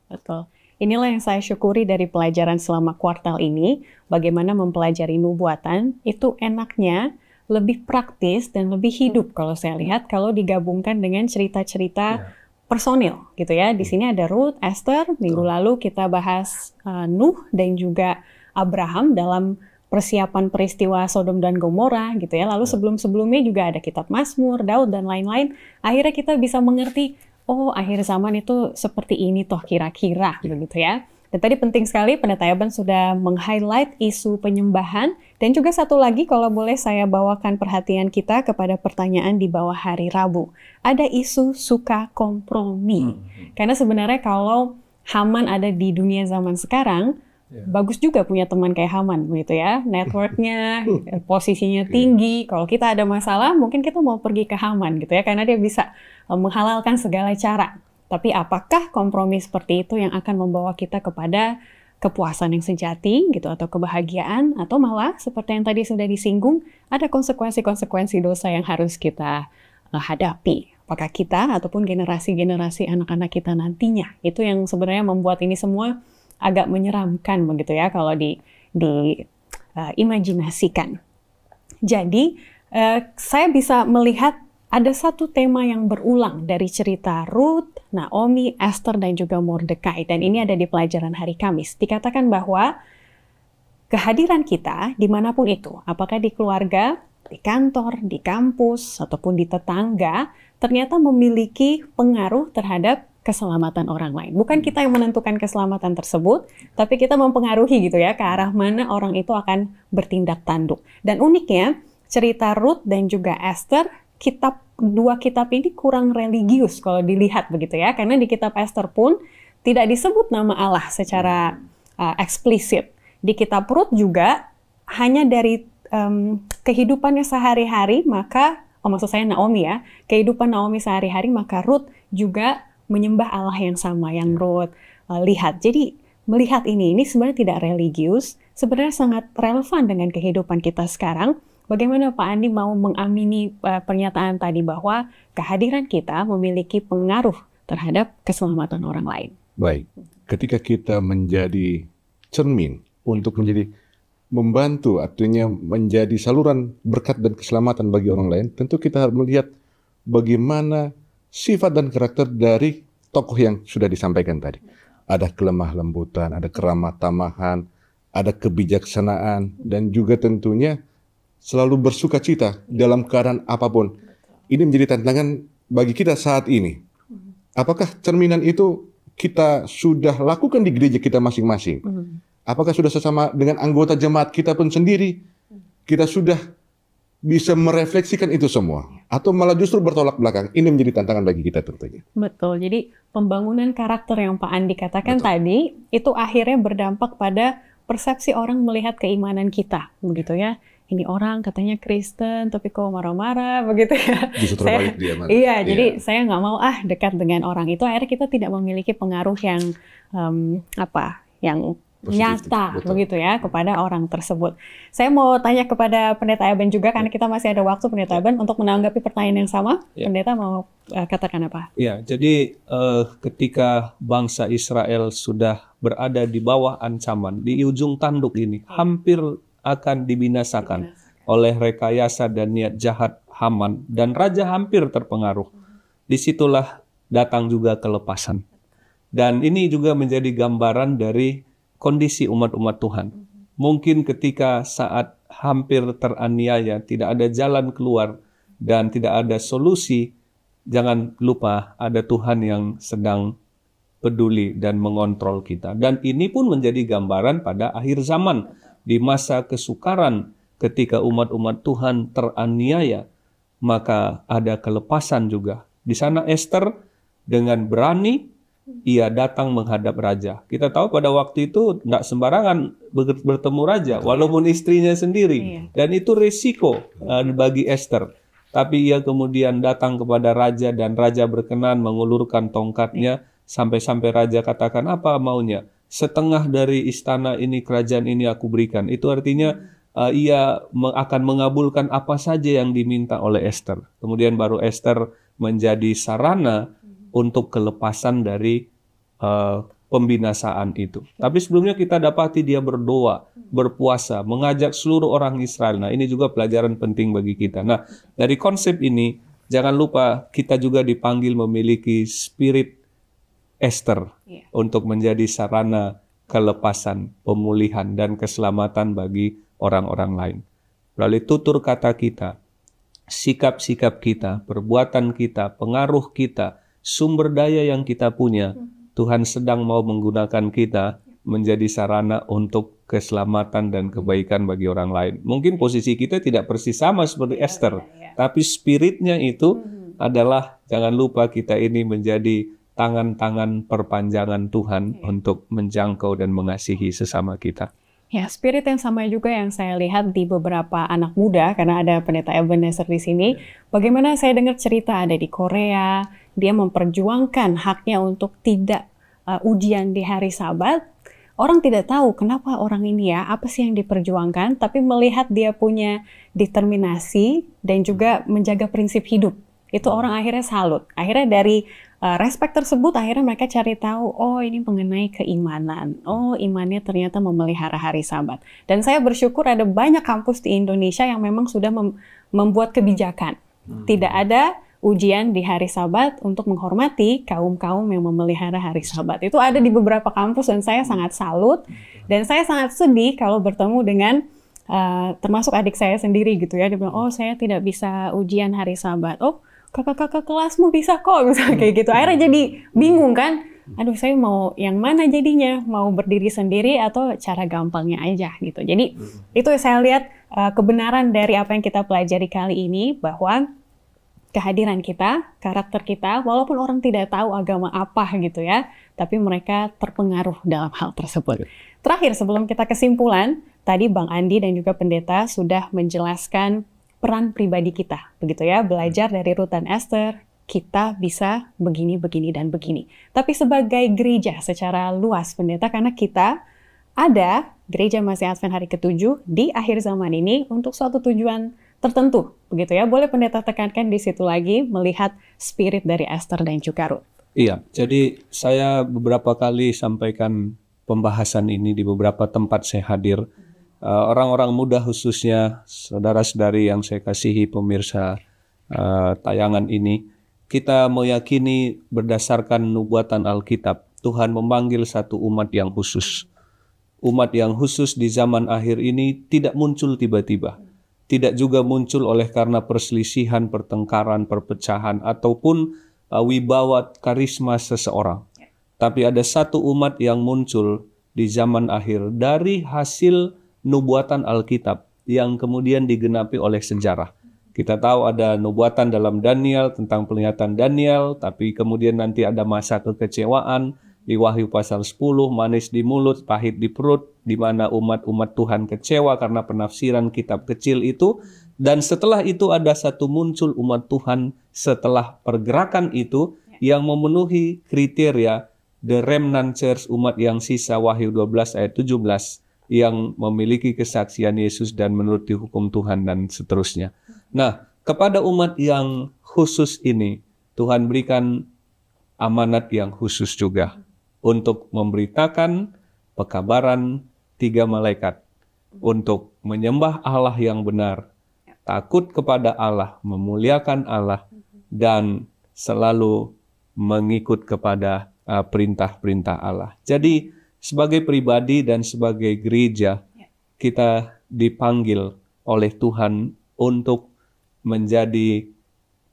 Betul. Inilah yang saya syukuri dari pelajaran selama kuartal ini, bagaimana mempelajari nubuatan, itu enaknya lebih praktis dan lebih hidup kalau saya lihat kalau digabungkan dengan cerita-cerita personil gitu ya. Di sini ada Ruth, Esther, minggu lalu kita bahas Nuh dan juga Abraham dalam persiapan peristiwa Sodom dan Gomora gitu ya. Lalu sebelum-sebelumnya juga ada kitab Mazmur, Daud dan lain-lain. Akhirnya kita bisa mengerti, oh akhir zaman itu seperti ini toh kira-kira begitu ya. Dan tadi penting sekali Pendeta Yaban sudah meng-highlight isu penyembahan. Dan juga satu lagi kalau boleh saya bawakan perhatian kita kepada pertanyaan di bawah hari Rabu. Ada isu suka kompromi. Karena sebenarnya kalau Haman ada di dunia zaman sekarang, bagus juga punya teman kayak Haman gitu ya. Networknya, posisinya tinggi. Kalau kita ada masalah, mungkin kita mau pergi ke Haman gitu ya. Karena dia bisa menghalalkan segala cara. Tapi apakah kompromi seperti itu yang akan membawa kita kepada kepuasan yang sejati gitu atau kebahagiaan, atau malah seperti yang tadi sudah disinggung, ada konsekuensi-konsekuensi dosa yang harus kita hadapi. Apakah kita ataupun generasi-generasi anak-anak kita nantinya. Itu yang sebenarnya membuat ini semua agak menyeramkan begitu ya kalau imajinasikan. Jadi saya bisa melihat ada satu tema yang berulang dari cerita Ruth, Naomi, Esther, dan juga Mordekai. Dan ini ada di pelajaran hari Kamis. Dikatakan bahwa kehadiran kita dimanapun itu, apakah di keluarga, di kantor, di kampus, ataupun di tetangga, ternyata memiliki pengaruh terhadap keselamatan orang lain. Bukan kita yang menentukan keselamatan tersebut, tapi kita mempengaruhi gitu ya, ke arah mana orang itu akan bertindak tanduk. Dan uniknya, cerita Ruth dan juga Esther, dua kitab ini kurang religius kalau dilihat begitu ya, karena di kitab Esther pun tidak disebut nama Allah secara eksplisit. Di kitab Ruth juga hanya dari kehidupannya sehari-hari, maksud saya Naomi ya, kehidupan Naomi sehari-hari, maka Ruth juga menyembah Allah yang sama yang Ruth lihat. Jadi melihat ini sebenarnya tidak religius, sebenarnya sangat relevan dengan kehidupan kita sekarang. Bagaimana Pak Andi mau mengamini pernyataan tadi bahwa kehadiran kita memiliki pengaruh terhadap keselamatan orang lain? Baik, ketika kita menjadi cermin untuk menjadi membantu, artinya menjadi saluran berkat dan keselamatan bagi orang lain, tentu kita harus melihat bagaimana sifat dan karakter dari tokoh yang sudah disampaikan tadi. Ada kelemah lembutan, ada keramah tamahan, ada kebijaksanaan, dan juga tentunya selalu bersuka cita dalam keadaan apapun. Ini menjadi tantangan bagi kita saat ini. Apakah cerminan itu kita sudah lakukan di gereja kita masing-masing? Apakah sudah sesama dengan anggota jemaat kita pun sendiri, kita sudah bisa merefleksikan itu semua? Atau malah justru bertolak belakang? Ini menjadi tantangan bagi kita tentunya. Betul, jadi pembangunan karakter yang Pak Andi katakan tadi, itu akhirnya berdampak pada persepsi orang melihat keimanan kita, begitu ya. ini orang katanya Kristen tapi kok marah-marah begitu ya. Justru terbalik dia malah. Iya, jadi saya nggak mau dekat dengan orang itu. Akhirnya kita tidak memiliki pengaruh yang yang positif, nyata begitu ya kepada orang tersebut. Saya mau tanya kepada Pendeta Eben juga karena kita masih ada waktu, Pendeta Eben, untuk menanggapi pertanyaan yang sama. Pendeta mau katakan apa? Ya, jadi ketika bangsa Israel sudah berada di bawah ancaman, di ujung tanduk ini, hampir akan dibinasakan oleh rekayasa dan niat jahat Haman, dan raja hampir terpengaruh. Disitulah datang juga kelepasan. Dan ini juga menjadi gambaran dari kondisi umat-umat Tuhan. Mungkin ketika saat hampir teraniaya, tidak ada jalan keluar dan tidak ada solusi, jangan lupa ada Tuhan yang sedang peduli dan mengontrol kita. Dan ini pun menjadi gambaran pada akhir zaman, di masa kesukaran ketika umat-umat Tuhan teraniaya, maka ada kelepasan juga. Di sana Esther dengan berani ia datang menghadap raja. Kita tahu pada waktu itu tidak sembarangan bertemu raja, walaupun istrinya sendiri. Dan itu resiko bagi Esther. Tapi ia kemudian datang kepada raja dan raja berkenan mengulurkan tongkatnya sampai-sampai raja katakan apa maunya. Setengah dari istana ini, kerajaan ini aku berikan. Itu artinya ia akan mengabulkan apa saja yang diminta oleh Esther. Kemudian baru Esther menjadi sarana untuk kelepasan dari pembinasaan itu. Tapi sebelumnya kita dapati dia berdoa, berpuasa, mengajak seluruh orang Israel. Nah, ini juga pelajaran penting bagi kita. Nah, dari konsep ini, jangan lupa kita juga dipanggil memiliki spirit Esther untuk menjadi sarana kelepasan, pemulihan, dan keselamatan bagi orang-orang lain. Melalui tutur kata kita, sikap-sikap kita, perbuatan kita, pengaruh kita, sumber daya yang kita punya, Tuhan sedang mau menggunakan kita menjadi sarana untuk keselamatan dan kebaikan bagi orang lain. Mungkin posisi kita tidak persis sama seperti Esther, tapi spiritnya itu adalah jangan lupa kita ini menjadi tangan-tangan perpanjangan Tuhan untuk menjangkau dan mengasihi sesama kita. Ya, spirit yang sama juga yang saya lihat di beberapa anak muda, karena ada Pendeta Ebenezer di sini. Bagaimana saya dengar cerita ada di Korea, dia memperjuangkan haknya untuk tidak ujian di hari Sabat. Orang tidak tahu kenapa orang ini apa sih yang diperjuangkan, tapi melihat dia punya determinasi dan juga menjaga prinsip hidup. Itu orang akhirnya salut. Akhirnya dari respect tersebut, akhirnya mereka cari tahu, oh ini mengenai keimanan. Oh, imannya ternyata memelihara hari Sabat. Dan saya bersyukur ada banyak kampus di Indonesia yang memang sudah membuat kebijakan. Tidak ada ujian di hari Sabat untuk menghormati kaum-kaum yang memelihara hari Sabat. Itu ada di beberapa kampus dan saya sangat salut. Dan saya sangat sedih kalau bertemu dengan termasuk adik saya sendiri gitu ya. Dia bilang, oh saya tidak bisa ujian hari Sabat. Oh, kakak-kakak kelasmu bisa kok, misalnya kayak gitu. Akhirnya jadi bingung kan, aduh saya mau yang mana jadinya, mau berdiri sendiri atau cara gampangnya aja gitu. Jadi itu saya lihat kebenaran dari apa yang kita pelajari kali ini, bahwa kehadiran kita, karakter kita, walaupun orang tidak tahu agama apa gitu ya, tapi mereka terpengaruh dalam hal tersebut. Terakhir sebelum kita kesimpulan, tadi Bang Andi dan juga Pendeta sudah menjelaskan peran pribadi kita, begitu ya, belajar dari Ruth dan Esther, kita bisa begini, begini, dan begini. Tapi sebagai gereja secara luas, Pendeta, karena kita ada Gereja Masih Advent Hari ke-7 di akhir zaman ini untuk suatu tujuan tertentu, begitu ya. Boleh Pendeta tekankan di situ lagi, melihat spirit dari Esther dan juga Ruth. Iya, jadi saya beberapa kali sampaikan pembahasan ini di beberapa tempat saya hadir. Orang-orang muda khususnya, saudara-saudari yang saya kasihi pemirsa tayangan ini, kita meyakini berdasarkan nubuatan Alkitab, Tuhan memanggil satu umat yang khusus. Umat yang khusus di zaman akhir ini tidak muncul tiba-tiba. Tidak juga muncul oleh karena perselisihan, pertengkaran, perpecahan, ataupun wibawa karisma seseorang. Tapi ada satu umat yang muncul di zaman akhir dari hasil nubuatan Alkitab yang kemudian digenapi oleh sejarah. Kita tahu ada nubuatan dalam Daniel tentang penglihatan Daniel, tapi kemudian nanti ada masa kekecewaan, Di Wahyu pasal 10, manis di mulut, pahit di perut, di mana umat-umat Tuhan kecewa karena penafsiran kitab kecil itu. Dan setelah itu ada satu muncul umat Tuhan setelah pergerakan itu yang memenuhi kriteria the remnant church, umat yang sisa, Wahyu 12 ayat 17, yang memiliki kesaksian Yesus dan menuruti hukum Tuhan dan seterusnya. Nah, kepada umat yang khusus ini, Tuhan berikan amanat yang khusus juga untuk memberitakan pekabaran 3 malaikat, untuk menyembah Allah yang benar, takut kepada Allah, memuliakan Allah, dan selalu mengikut kepada perintah-perintah Allah. Jadi sebagai pribadi dan sebagai gereja, kita dipanggil oleh Tuhan untuk menjadi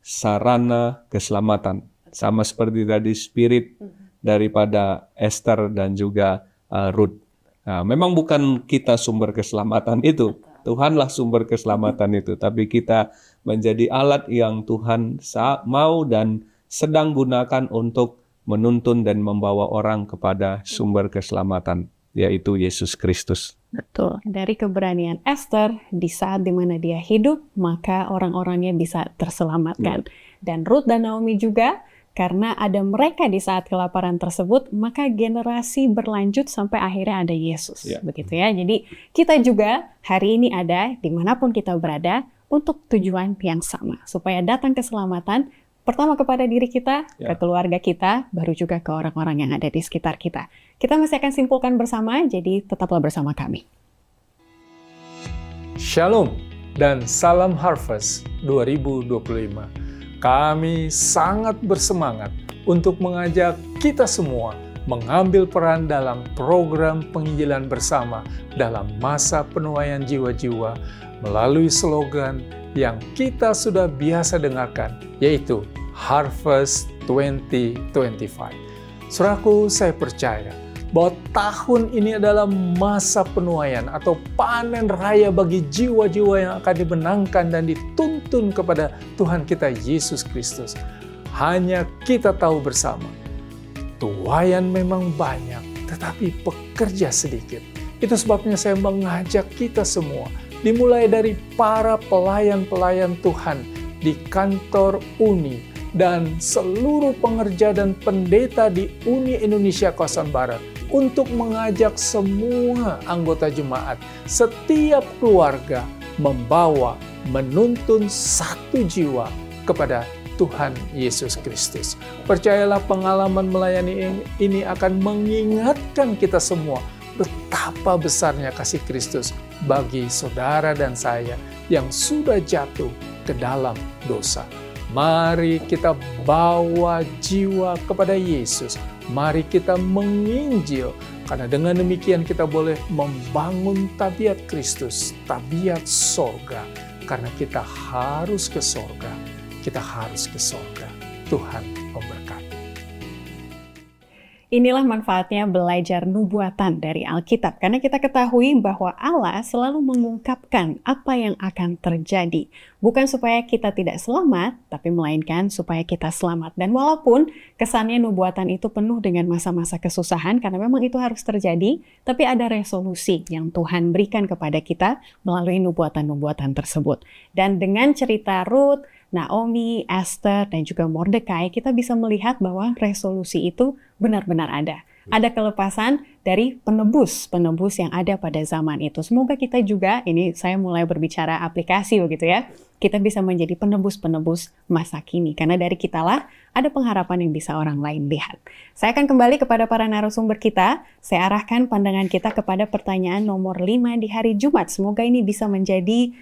sarana keselamatan. Sama seperti tadi spirit daripada Esther dan juga Ruth. Nah, memang bukan kita sumber keselamatan itu. Tuhanlah sumber keselamatan itu. Tapi kita menjadi alat yang Tuhan mau dan sedang gunakan untuk menuntun dan membawa orang kepada sumber keselamatan, yaitu Yesus Kristus. Betul. Dari keberanian Esther, di saat dimana dia hidup, maka orang-orangnya bisa terselamatkan. Dan Ruth dan Naomi juga, karena ada mereka di saat kelaparan tersebut, maka generasi berlanjut sampai akhirnya ada Yesus. Begitu ya. Jadi kita juga hari ini ada, dimanapun kita berada, untuk tujuan yang sama. Supaya datang keselamatan, pertama kepada diri kita, ke keluarga kita, baru juga ke orang-orang yang ada di sekitar kita. Kita masih akan simpulkan bersama, jadi tetaplah bersama kami. Shalom dan salam Harvest 2025. Kami sangat bersemangat untuk mengajak kita semua mengambil peran dalam program penginjilan bersama dalam masa penuaian jiwa-jiwa melalui slogan yang kita sudah biasa dengarkan, yaitu Harvest 2025. Saudaraku, saya percaya bahwa tahun ini adalah masa penuaian atau panen raya bagi jiwa-jiwa yang akan dimenangkan dan dituntun kepada Tuhan kita Yesus Kristus. Hanya kita tahu bersama, tuaian memang banyak, tetapi pekerja sedikit. Itu sebabnya saya mengajak kita semua, dimulai dari para pelayan-pelayan Tuhan di kantor Uni, dan seluruh pengerja dan pendeta di Uni Indonesia Kawasan Barat, untuk mengajak semua anggota jemaat, setiap keluarga membawa, menuntun satu jiwa kepada Tuhan Yesus Kristus. Percayalah, pengalaman melayani ini akan mengingatkan kita semua betapa besarnya kasih Kristus bagi saudara dan saya yang sudah jatuh ke dalam dosa. Mari kita bawa jiwa kepada Yesus. Mari kita menginjil, karena dengan demikian kita boleh membangun tabiat Kristus, tabiat sorga. Karena kita harus ke sorga, kita harus ke sorga. Tuhan memberkati. Inilah manfaatnya belajar nubuatan dari Alkitab, karena kita ketahui bahwa Allah selalu mengungkapkan apa yang akan terjadi. Bukan supaya kita tidak selamat, tapi melainkan supaya kita selamat. Dan walaupun kesannya nubuatan itu penuh dengan masa-masa kesusahan, karena memang itu harus terjadi, tapi ada resolusi yang Tuhan berikan kepada kita melalui nubuatan-nubuatan tersebut. Dan dengan cerita Ruth, Naomi, Esther, dan juga Mordekai, kita bisa melihat bahwa resolusi itu benar-benar ada. Ada kelepasan dari penebus yang ada pada zaman itu. Semoga kita juga, ini saya mulai berbicara aplikasi begitu ya, kita bisa menjadi penebus-penebus masa kini. Karena dari kitalah ada pengharapan yang bisa orang lain lihat. Saya akan kembali kepada para narasumber kita. Saya arahkan pandangan kita kepada pertanyaan nomor 5 di hari Jumat. Semoga ini bisa menjadi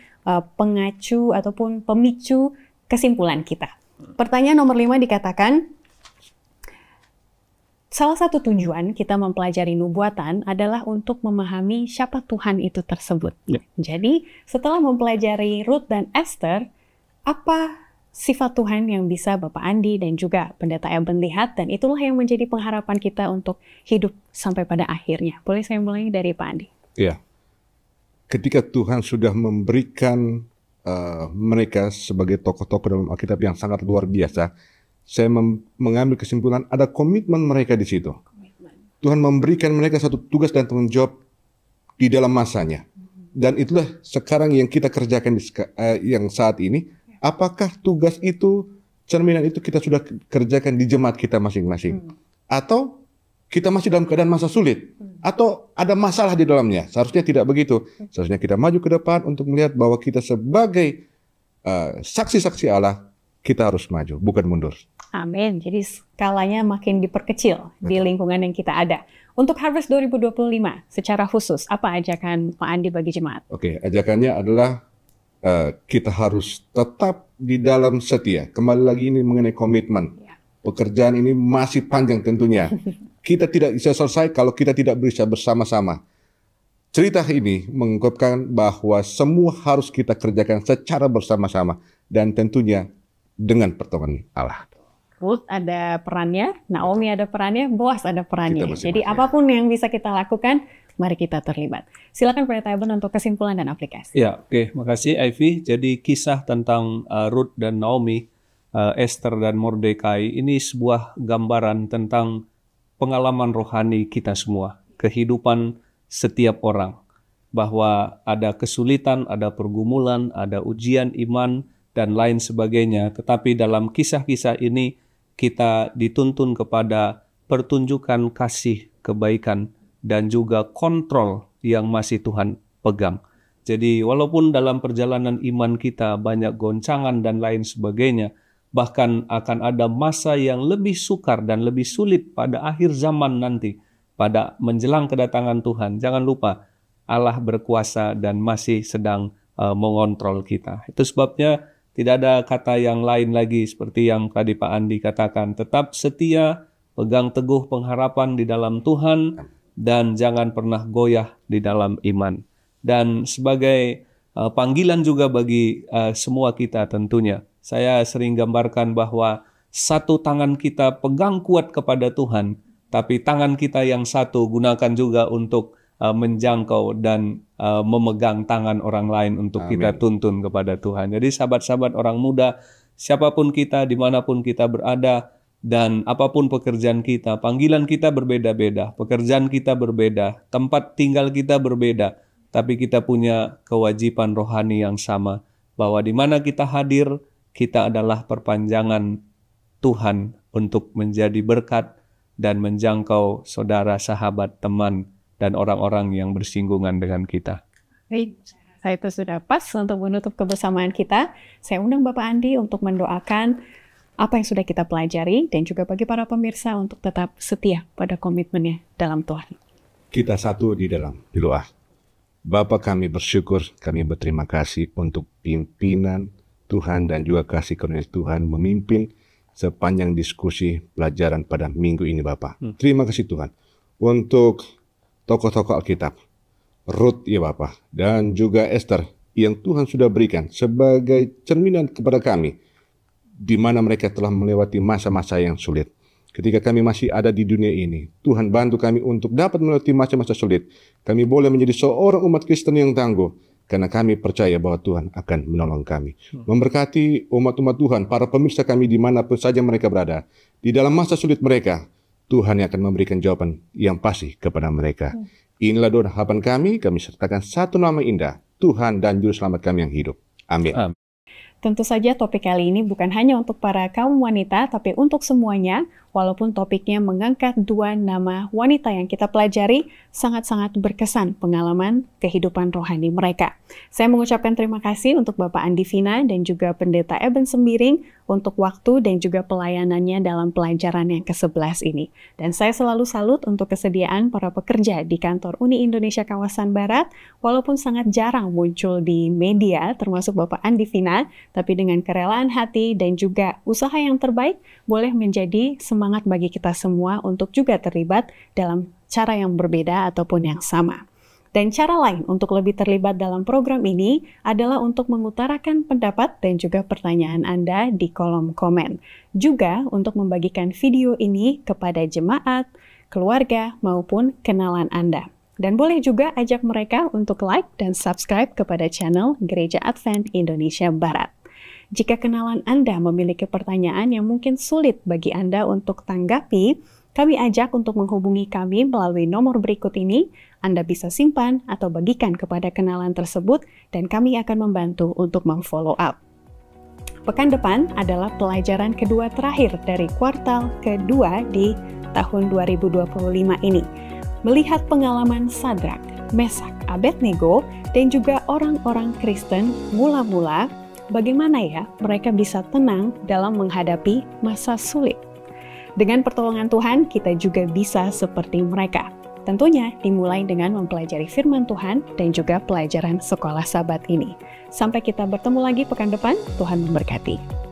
pengacu ataupun pemicu kesimpulan kita. Pertanyaan nomor 5 dikatakan, salah satu tujuan kita mempelajari nubuatan adalah untuk memahami siapa Tuhan itu tersebut. Jadi, setelah mempelajari Ruth dan Esther, apa sifat Tuhan yang bisa Bapak Andi dan juga Pendeta Eben lihat, dan itulah yang menjadi pengharapan kita untuk hidup sampai pada akhirnya. Boleh saya mulai dari Pak Andi? Ya, ketika Tuhan sudah memberikan mereka sebagai tokoh-tokoh dalam Alkitab yang sangat luar biasa, saya mengambil kesimpulan ada komitmen mereka di situ. Tuhan memberikan mereka satu tugas dan tanggung jawab di dalam masanya. Dan itulah sekarang yang kita kerjakan yang saat ini. Apakah tugas itu, cerminan itu kita sudah kerjakan di jemaat kita masing-masing? Atau kita masih dalam keadaan masa sulit? Atau ada masalah di dalamnya? Seharusnya tidak begitu. Seharusnya kita maju ke depan untuk melihat bahwa kita sebagai saksi-saksi Allah, kita harus maju, bukan mundur. Amin. Jadi skalanya makin diperkecil di lingkungan yang kita ada. Untuk Harvest 2025 secara khusus, apa ajakan Pak Andi bagi jemaat? Oke, ajakannya adalah kita harus tetap di dalam setia. Kembali lagi ini mengenai komitmen. Pekerjaan ini masih panjang tentunya. Kita tidak bisa selesai kalau kita tidak berusaha bersama-sama. Cerita ini mengungkapkan bahwa semua harus kita kerjakan secara bersama-sama dan tentunya dengan pertolongan Allah. Ruth ada perannya, Naomi ada perannya, Boaz ada perannya. Kita Jadi apapun yang bisa kita lakukan, mari kita terlibat. Silakan Pendeta Eben untuk kesimpulan dan aplikasi. Ya, oke, makasih Ivy. Jadi kisah tentang Ruth dan Naomi, Esther dan Mordekai ini sebuah gambaran tentang pengalaman rohani kita semua, kehidupan setiap orang, bahwa ada kesulitan, ada pergumulan, ada ujian iman dan lain sebagainya. Tetapi dalam kisah-kisah ini kita dituntun kepada pertunjukan kasih, kebaikan, dan juga kontrol yang masih Tuhan pegang. Jadi walaupun dalam perjalanan iman kita banyak goncangan dan lain sebagainya, bahkan akan ada masa yang lebih sukar dan lebih sulit pada akhir zaman nanti, pada menjelang kedatangan Tuhan. Jangan lupa Allah berkuasa dan masih sedang mengontrol kita. Itu sebabnya tidak ada kata yang lain lagi seperti yang tadi Pak Andi katakan. Tetap setia, pegang teguh pengharapan di dalam Tuhan, dan jangan pernah goyah di dalam iman. Dan sebagai panggilan juga bagi semua kita tentunya, saya sering gambarkan bahwa satu tangan kita pegang kuat kepada Tuhan, tapi tangan kita yang satu gunakan juga untuk menjangkau dan memegang tangan orang lain untuk Amin. kita tuntun kepada Tuhan. Jadi sahabat-sahabat orang muda, siapapun kita, dimanapun kita berada, dan apapun pekerjaan kita, panggilan kita berbeda-beda, pekerjaan kita berbeda, tempat tinggal kita berbeda, tapi kita punya kewajiban rohani yang sama, bahwa di mana kita hadir, kita adalah perpanjangan Tuhan untuk menjadi berkat dan menjangkau saudara, sahabat, teman, dan orang-orang yang bersinggungan dengan kita. Baik, saya itu sudah pas untuk menutup kebersamaan kita. Saya undang Bapak Andi untuk mendoakan apa yang sudah kita pelajari dan juga bagi para pemirsa untuk tetap setia pada komitmennya dalam Tuhan. Kita satu di dalam doa. Bapa, kami bersyukur, kami berterima kasih untuk pimpinan Tuhan dan juga kasih karunia Tuhan memimpin sepanjang diskusi pelajaran pada minggu ini, Bapak. Terima kasih Tuhan untuk tokoh-tokoh Alkitab, Ruth ya Bapak, dan juga Esther yang Tuhan sudah berikan sebagai cerminan kepada kami, di mana mereka telah melewati masa-masa yang sulit. Ketika kami masih ada di dunia ini, Tuhan bantu kami untuk dapat melewati masa-masa sulit. Kami boleh menjadi seorang umat Kristen yang tangguh, karena kami percaya bahwa Tuhan akan menolong kami. Memberkati umat-umat Tuhan, para pemirsa kami dimanapun saja mereka berada. Di dalam masa sulit mereka, Tuhan yang akan memberikan jawaban yang pasti kepada mereka. Inilah doa harapan kami sertakan satu nama indah, Tuhan dan Juru Selamat kami yang hidup. Amin. Tentu saja topik kali ini bukan hanya untuk para kaum wanita, tapi untuk semuanya, walaupun topiknya mengangkat dua nama wanita yang kita pelajari, sangat-sangat berkesan pengalaman kehidupan rohani mereka. Saya mengucapkan terima kasih untuk Bapak Andi Vina dan juga Pendeta Eben Sembiring untuk waktu dan juga pelayanannya dalam pelajaran yang ke-11 ini. Dan saya selalu salut untuk kesediaan para pekerja di kantor Uni Indonesia Kawasan Barat, walaupun sangat jarang muncul di media, termasuk Bapak Andi Vina, tapi dengan kerelaan hati dan juga usaha yang terbaik, boleh menjadi semangat bagi kita semua untuk juga terlibat dalam cara yang berbeda ataupun yang sama. Dan cara lain untuk lebih terlibat dalam program ini adalah untuk mengutarakan pendapat dan juga pertanyaan Anda di kolom komen. Juga untuk membagikan video ini kepada jemaat, keluarga, maupun kenalan Anda. Dan boleh juga ajak mereka untuk like dan subscribe kepada channel Gereja Advent Indonesia Barat. Jika kenalan Anda memiliki pertanyaan yang mungkin sulit bagi Anda untuk tanggapi, Kami ajak untuk menghubungi kami melalui nomor berikut ini. Anda bisa simpan atau bagikan kepada kenalan tersebut dan kami akan membantu untuk memfollow up. Pekan depan adalah pelajaran kedua terakhir dari kuartal kedua di tahun 2025 ini. Melihat pengalaman Sadrak, Mesak, Abednego, dan juga orang-orang Kristen mula-mula, bagaimana ya mereka bisa tenang dalam menghadapi masa sulit. Dengan pertolongan Tuhan, kita juga bisa seperti mereka. Tentunya dimulai dengan mempelajari firman Tuhan dan juga pelajaran sekolah Sabat ini. Sampai kita bertemu lagi pekan depan, Tuhan memberkati.